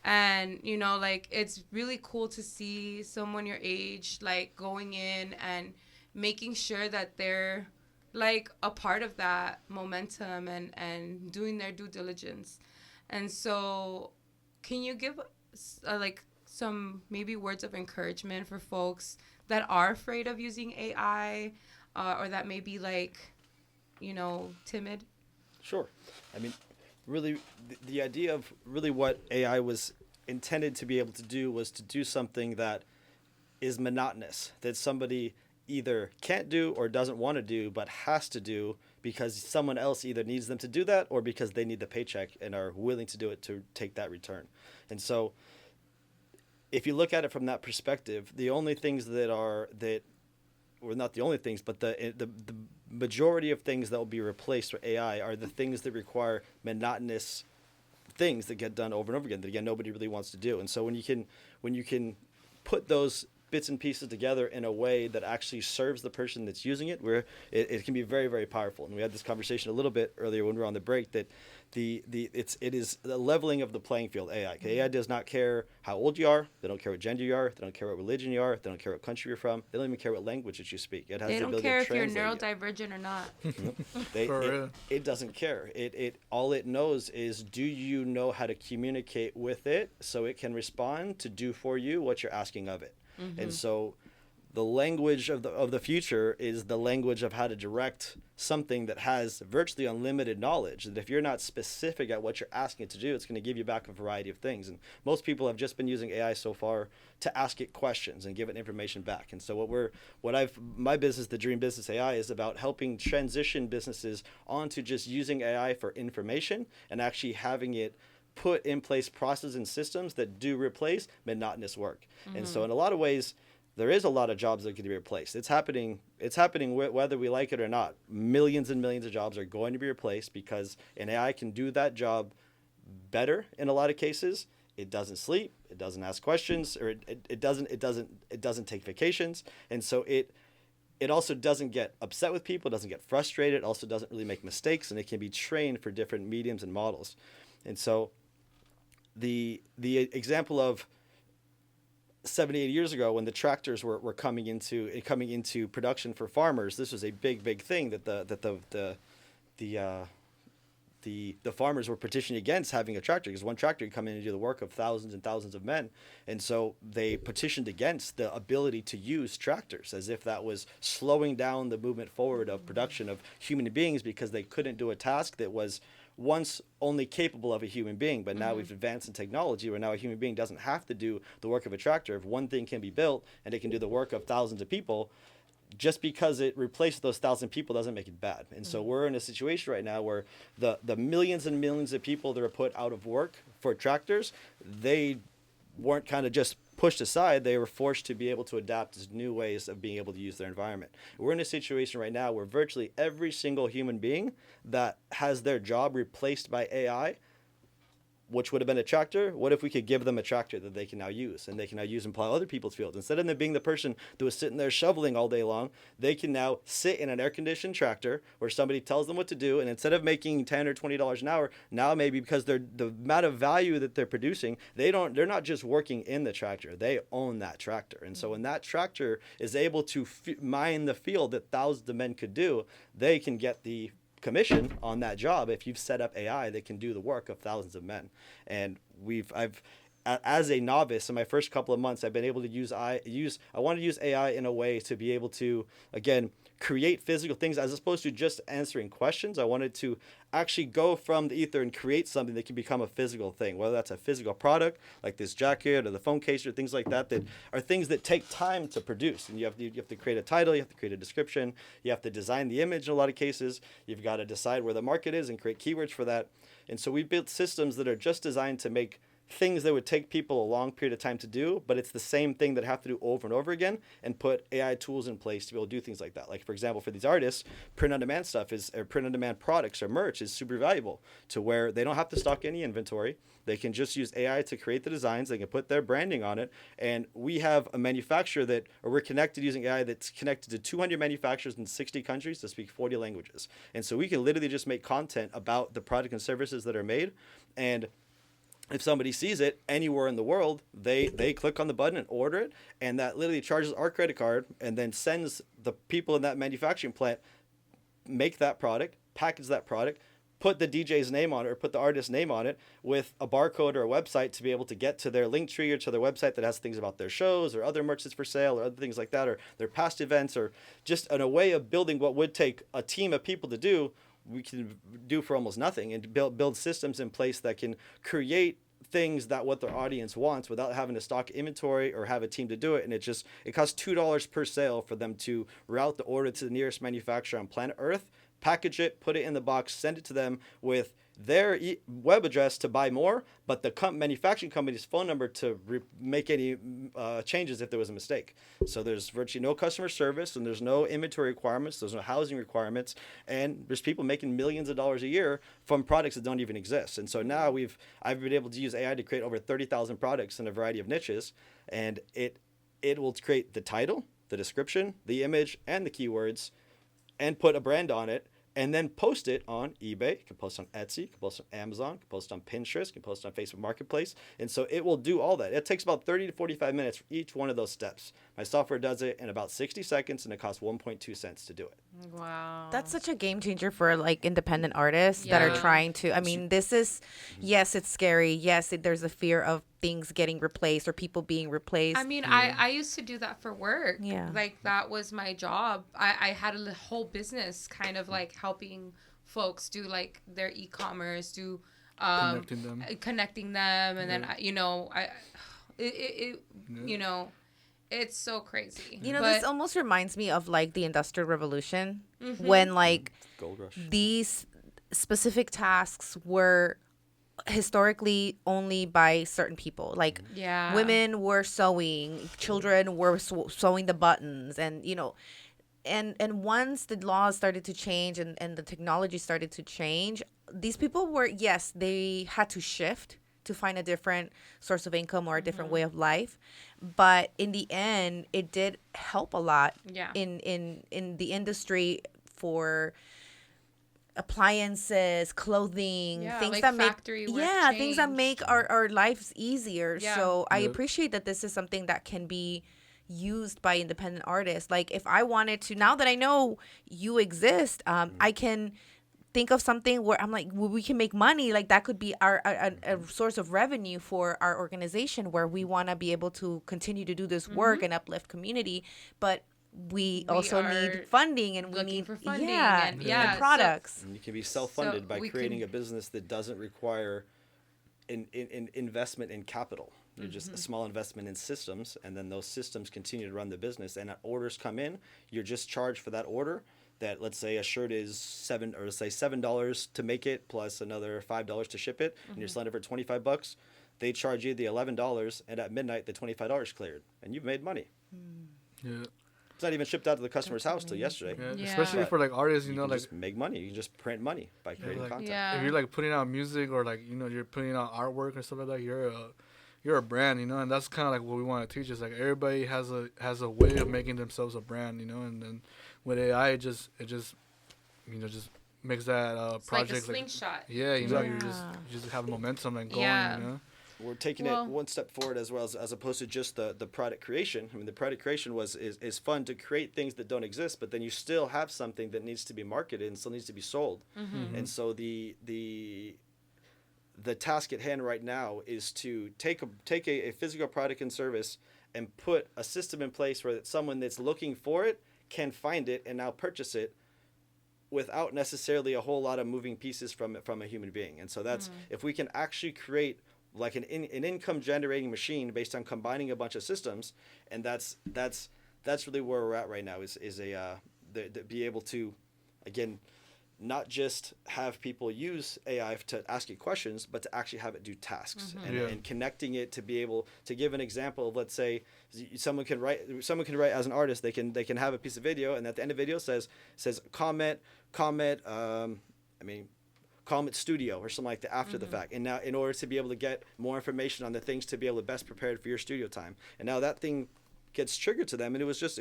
[SPEAKER 1] And, like it's really cool to see someone your age, like going in and making sure that they're like a part of that momentum and doing their due diligence. And so can you give like some maybe words of encouragement for folks that are afraid of using AI, or that may be like, timid?
[SPEAKER 4] Sure. I mean, really, the idea of really what AI was intended to be able to do was to do something that is monotonous, that somebody either can't do or doesn't want to do, but has to do because someone else either needs them to do that or because they need the paycheck and are willing to do it to take that return. And so if you look at it from that perspective, the only things or not the only things, but the majority of things that will be replaced with AI are the things that require monotonous things that get done over and over again that, again, nobody really wants to do. And so when you can put those bits and pieces together in a way that actually serves the person that's using it, where it can be very, very powerful. And we had this conversation a little bit earlier when we were on the break that it is the leveling of the playing field. AI does not care how old you are. They don't care what gender you are. They don't care what religion you are. They don't care what country you're from. They don't even care what language that you speak. It has
[SPEAKER 1] they
[SPEAKER 4] the
[SPEAKER 1] don't
[SPEAKER 4] ability
[SPEAKER 1] care
[SPEAKER 4] to
[SPEAKER 1] if you're
[SPEAKER 4] translate
[SPEAKER 1] neurodivergent or not.
[SPEAKER 4] It doesn't care. All it knows is, do you know how to communicate with it so it can respond to do for you what you're asking of it. Mm-hmm. And so the language of the future is the language of how to direct something that has virtually unlimited knowledge. That if you're not specific at what you're asking it to do, it's going to give you back a variety of things. And most people have just been using AI so far to ask it questions and give it information back. And so my business, the Dream Business AI, is about helping transition businesses onto just using AI for information and actually having it put in place processes and systems that do replace monotonous work. Mm-hmm. And so in a lot of ways, there is a lot of jobs that can be replaced. It's happening whether we like it or not. Millions and millions of jobs are going to be replaced because an AI can do that job better in a lot of cases. It doesn't sleep, it doesn't ask questions, or it doesn't take vacations. And so it also doesn't get upset with people, doesn't get frustrated, also doesn't really make mistakes, and it can be trained for different mediums and models. And so the example of 70, 80 years ago when the tractors were coming into production for farmers, this was a big thing that the farmers were petitioning against having a tractor, because one tractor could come in and do the work of thousands and thousands of men. And so they petitioned against the ability to use tractors, as if that was slowing down the movement forward of production of human beings, because they couldn't do a task that was once only capable of a human being. But now we've advanced in technology where now a human being doesn't have to do the work of a tractor. If one thing can be built and it can do the work of thousands of people, just because it replaces those 1,000 people doesn't make it bad. And so we're in a situation right now where the millions and millions of people that are put out of work for tractors, they weren't kind of just pushed aside. They were forced to be able to adapt to new ways of being able to use their environment. We're in a situation right now where virtually every single human being that has their job replaced by AI, which would have been a tractor, what if we could give them a tractor that they can now use, and they can now use and plow other people's fields? Instead of them being the person that was sitting there shoveling all day long, they can now sit in an air-conditioned tractor where somebody tells them what to do, and instead of making $10 or $20 an hour, now maybe because the amount of value that they're producing, they're not just working in the tractor, they own that tractor. And so when that tractor is able to mine the field that thousands of men could do, they can get the commission on that job if you've set up AI that can do the work of thousands of men. And I've as a novice in my first couple of months, I've been able to I want to use AI in a way to be able to, again, create physical things as opposed to just answering questions. I wanted to actually go from the ether and create something that can become a physical thing, whether that's a physical product like this jacket or the phone case or things like that are things that take time to produce. And you have to create a title, you have to create a description, you have to design the image in a lot of cases, you've got to decide where the market is and create keywords for that. And so we built systems that are just designed to make things that would take people a long period of time to do, but it's the same thing that have to do over and over again, and put AI tools in place to be able to do things like that. Like, for example, for these artists, print-on-demand print-on-demand products or merch is super valuable, to where they don't have to stock any inventory. They can just use AI to create the designs. They can put their branding on it. And we have a manufacturer we're connected using AI that's connected to 200 manufacturers in 60 countries to speak 40 languages. And so we can literally just make content about the product and services that are made. And if somebody sees it anywhere in the world, they click on the button and order it, and that literally charges our credit card and then sends the people in that manufacturing plant make that product, package that product, put the DJ's name on it or put the artist's name on it with a barcode or a website to be able to get to their link tree or to their website that has things about their shows or other merch that's for sale or other things like that, or their past events, or just a way of building what would take a team of people to do, we can do for almost nothing, and build systems in place that can create things that what their audience wants without having to stock inventory or have a team to do it. And it costs $2 per sale for them to route the order to the nearest manufacturer on planet Earth, package it, put it in the box, send it to them with their web address to buy more, but the manufacturing company's phone number to make any changes if there was a mistake. So there's virtually no customer service, and there's no inventory requirements, there's no housing requirements, and there's people making millions of dollars a year from products that don't even exist. And so now I've been able to use AI to create over 30,000 products in a variety of niches, and it will create the title, the description, the image, and the keywords, and put a brand on it, and then post it on eBay. You can post on Etsy, you can post on Amazon, you can post on Pinterest, you can post on Facebook Marketplace. And so it will do all that. It takes about 30 to 45 minutes for each one of those steps. My software does it in about 60 seconds, and it costs 1.2 cents to do it.
[SPEAKER 1] Wow.
[SPEAKER 2] That's such a game changer for like independent artists that are
[SPEAKER 1] Yeah.
[SPEAKER 2] trying to. I mean, this is, yes, it's scary. Yes, there's a fear of things getting replaced or people being replaced.
[SPEAKER 1] I mean, I used to do that for work.
[SPEAKER 2] Yeah.
[SPEAKER 1] Like, that was my job. I had a whole business kind of like helping folks do like their e-commerce, do connecting them. And then, it's so crazy.
[SPEAKER 2] This almost reminds me of like the Industrial Revolution when like
[SPEAKER 4] Gold rush.
[SPEAKER 2] these specific tasks were historically only by certain people. Like
[SPEAKER 1] Yeah.
[SPEAKER 2] women were sewing, children were sewing the buttons, and and once the laws started to change and the technology started to change, these people were, yes, they had to shift to find a different source of income or a different way of life, but in the end it did help a lot
[SPEAKER 1] Yeah.
[SPEAKER 2] in the industry for appliances, clothing,
[SPEAKER 1] Yeah,
[SPEAKER 2] things
[SPEAKER 1] like
[SPEAKER 2] that make
[SPEAKER 1] factory work
[SPEAKER 2] things that
[SPEAKER 1] change.
[SPEAKER 2] make our lives easier.
[SPEAKER 1] Yeah.
[SPEAKER 2] So I
[SPEAKER 3] Yep.
[SPEAKER 2] appreciate that this is something that can be used by independent artists. Like if I wanted to, now that I know you exist, I can think of something where I'm like, well, we can make money. Like that could be a source of revenue for our organization, where we want to be able to continue to do this work and uplift community, but we also
[SPEAKER 1] are
[SPEAKER 2] need funding, and we
[SPEAKER 1] looking
[SPEAKER 2] need
[SPEAKER 1] for funding
[SPEAKER 2] and
[SPEAKER 1] and
[SPEAKER 2] products.
[SPEAKER 4] And you can be self-funded
[SPEAKER 1] So
[SPEAKER 4] by
[SPEAKER 1] we
[SPEAKER 4] creating
[SPEAKER 1] can-
[SPEAKER 4] a business that doesn't require an investment in capital. You're just a small investment in systems, and then those systems continue to run the business. And orders come in, you're just charged for that order. That, let's say a shirt is $7 to make it, plus another $5 to ship it, and you're selling it for $25. They charge you the $11, and at midnight the $25 cleared, and you've made money.
[SPEAKER 3] Yeah.
[SPEAKER 4] It's not even shipped out to the customer's house till yesterday.
[SPEAKER 3] Yeah.
[SPEAKER 1] Yeah.
[SPEAKER 3] Especially for like artists,
[SPEAKER 4] You
[SPEAKER 3] you know,
[SPEAKER 4] can
[SPEAKER 3] like
[SPEAKER 4] just make money. You can just print money by creating
[SPEAKER 3] like-
[SPEAKER 4] content.
[SPEAKER 1] Yeah.
[SPEAKER 3] if you're like putting out music or like you're putting out artwork or stuff like that, you're a brand, and that's kind of like what we want to teach is like everybody has a way of making themselves a brand, and then with AI it just makes that
[SPEAKER 1] It's like a
[SPEAKER 3] project
[SPEAKER 1] slingshot.
[SPEAKER 3] yeah, you
[SPEAKER 2] Yeah.
[SPEAKER 3] just have momentum and going,
[SPEAKER 1] Yeah.
[SPEAKER 4] We're taking
[SPEAKER 1] Well-
[SPEAKER 4] it one step forward as well as opposed to just the product creation. I mean, the product creation is fun to create things that don't exist, but then you still have something that needs to be marketed and still needs to be sold. And so the task at hand right now is to take a physical product and service and put a system in place where someone that's looking for it can find it and now purchase it without necessarily a whole lot of moving pieces from a human being. And so that's if we can actually create like an income generating machine based on combining a bunch of systems, and that's really where we're at right now is be able to, again, not just have people use AI to ask you questions, but to actually have it do tasks and connecting it to be able to give an example of, let's say someone can write as an artist, they can have a piece of video, and at the end of the video says comment studio or something like that after the fact. And now in order to be able to get more information on the things to be able to best prepare for your studio time. And now that thing gets triggered to them, and it was just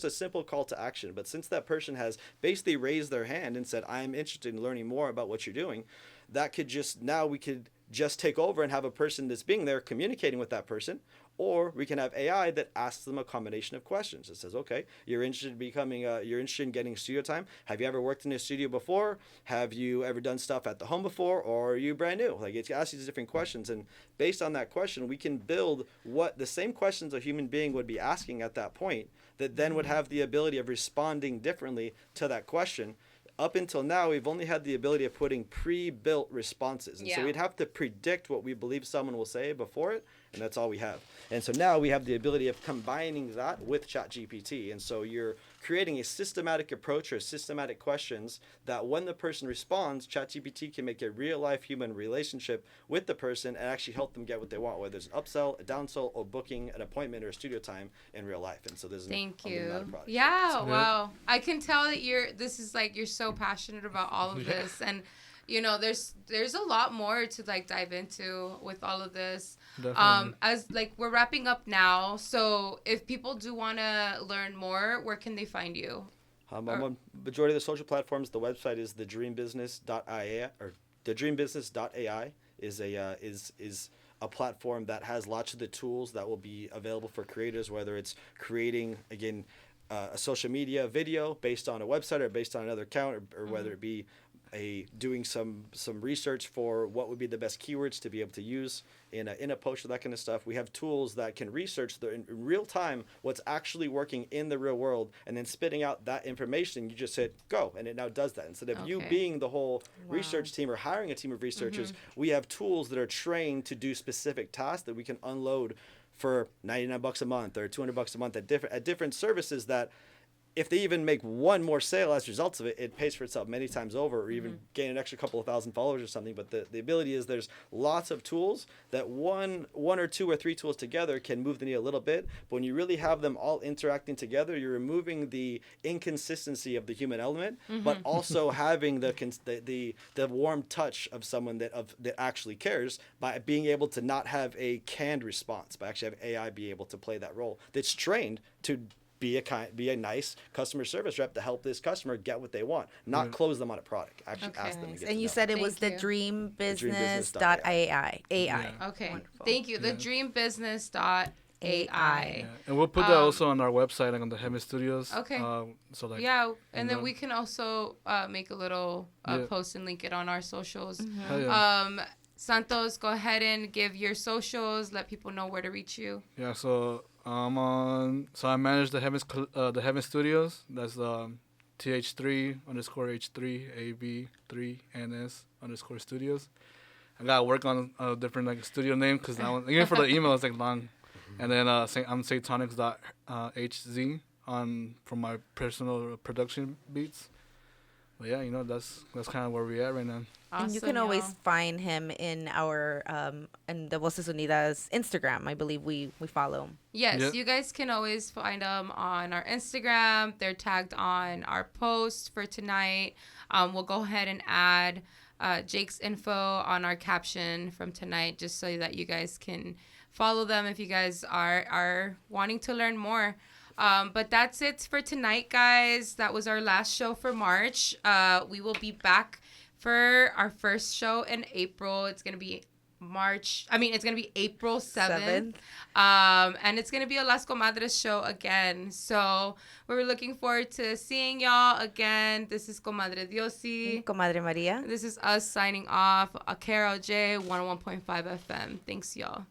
[SPEAKER 4] a simple call to action. But since that person has basically raised their hand and said, I'm interested in learning more about what you're doing, we could just take over and have a person that's being there communicating with that person, Or we can have AI that asks them a combination of questions. It says, okay, you're interested in you're interested in getting studio time. Have you ever worked in a studio before? Have you ever done stuff at the home before? Or are you brand new? Like, it's asking these different questions. And based on that question, we can build what the same questions a human being would be asking at that point, that then would have the ability of responding differently to that question. Up until now, we've only had the ability of putting pre-built responses. And so we'd have to predict what we believe someone will say before it, and that's all we have. And so now we have the ability of combining that with ChatGPT. And so you're creating a systematic approach or systematic questions that when the person responds, ChatGPT can make a real-life human relationship with the person and actually help them get what they want, whether it's an upsell, a downsell, or booking an appointment or a studio time in real life. And so there's
[SPEAKER 1] Thank
[SPEAKER 4] an
[SPEAKER 1] you.
[SPEAKER 4] product.
[SPEAKER 1] Yeah, wow. I can tell that you're so passionate about all of this. And you know, there's a lot more to like dive into with all of this.
[SPEAKER 3] Definitely.
[SPEAKER 1] As like we're wrapping up now, so if people do want to learn more, where can they find you?
[SPEAKER 4] I'm on majority of the social platforms. The website is thedreambusiness.ai or thedreambusiness.ai is a platform that has lots of the tools that will be available for creators, whether it's creating again a social media video based on a website or based on another account, or whether it be doing some research for what would be the best keywords to be able to use in a post or that kind of stuff. We have tools that can research in real time what's actually working in the real world, and then spitting out that information. You just hit go, and it now does that. Instead of you being the whole research team or hiring a team of researchers, we have tools that are trained to do specific tasks that we can unload for $99 a month or $200 a month at different services that, if they even make one more sale as a result of it, it pays for itself many times over, or even gain an extra couple of thousand followers or something. But the ability is there's lots of tools that one or two or three tools together can move the needle a little bit. But when you really have them all interacting together, you're removing the inconsistency of the human element, but also having the warm touch of someone that actually cares, by being able to not have a canned response, by actually having AI be able to play that role that's trained to be a nice customer service rep to help this customer get what they want, not close them on a product. Actually ask them to get
[SPEAKER 2] And you
[SPEAKER 4] to know.
[SPEAKER 2] said it was the dreambusiness.ai. AI.
[SPEAKER 1] Okay.
[SPEAKER 2] Wonderful.
[SPEAKER 1] Thank you. The dreambusiness.ai.
[SPEAKER 3] Yeah. And we'll put that also on our website, like on the H3av3ns Studios.
[SPEAKER 1] Okay.
[SPEAKER 3] So like.
[SPEAKER 1] Yeah, and then we can also make a little post and link it on our socials.
[SPEAKER 3] Hell yeah.
[SPEAKER 1] Santos, go ahead and give your socials. Let people know where to reach you.
[SPEAKER 3] Yeah, so I manage the H3av3ns Studios. That's H3 _ Studios. I gotta work on a different like studio name, because even for the email it's like long. And then I'm satonics.hz for my personal production beats. But yeah, you know, that's kind of where we're at right now.
[SPEAKER 1] Awesome,
[SPEAKER 2] and you can always find him in our in the Voces Unidas Instagram. I believe we follow him.
[SPEAKER 1] Yes, you guys can always find them on our Instagram. They're tagged on our post for tonight. We'll go ahead and add Jake's info on our caption from tonight, just so that you guys can follow them if you guys are wanting to learn more. But that's it for tonight, guys. That was our last show for March. We will be back for our first show in April. It's going to be April 7th. And it's going to be a Las Comadres show again. So we're looking forward to seeing y'all again. This is Comadres Diosy.
[SPEAKER 2] Comadre Maria.
[SPEAKER 1] This is us signing off. KROJ 101.5 FM. Thanks, y'all.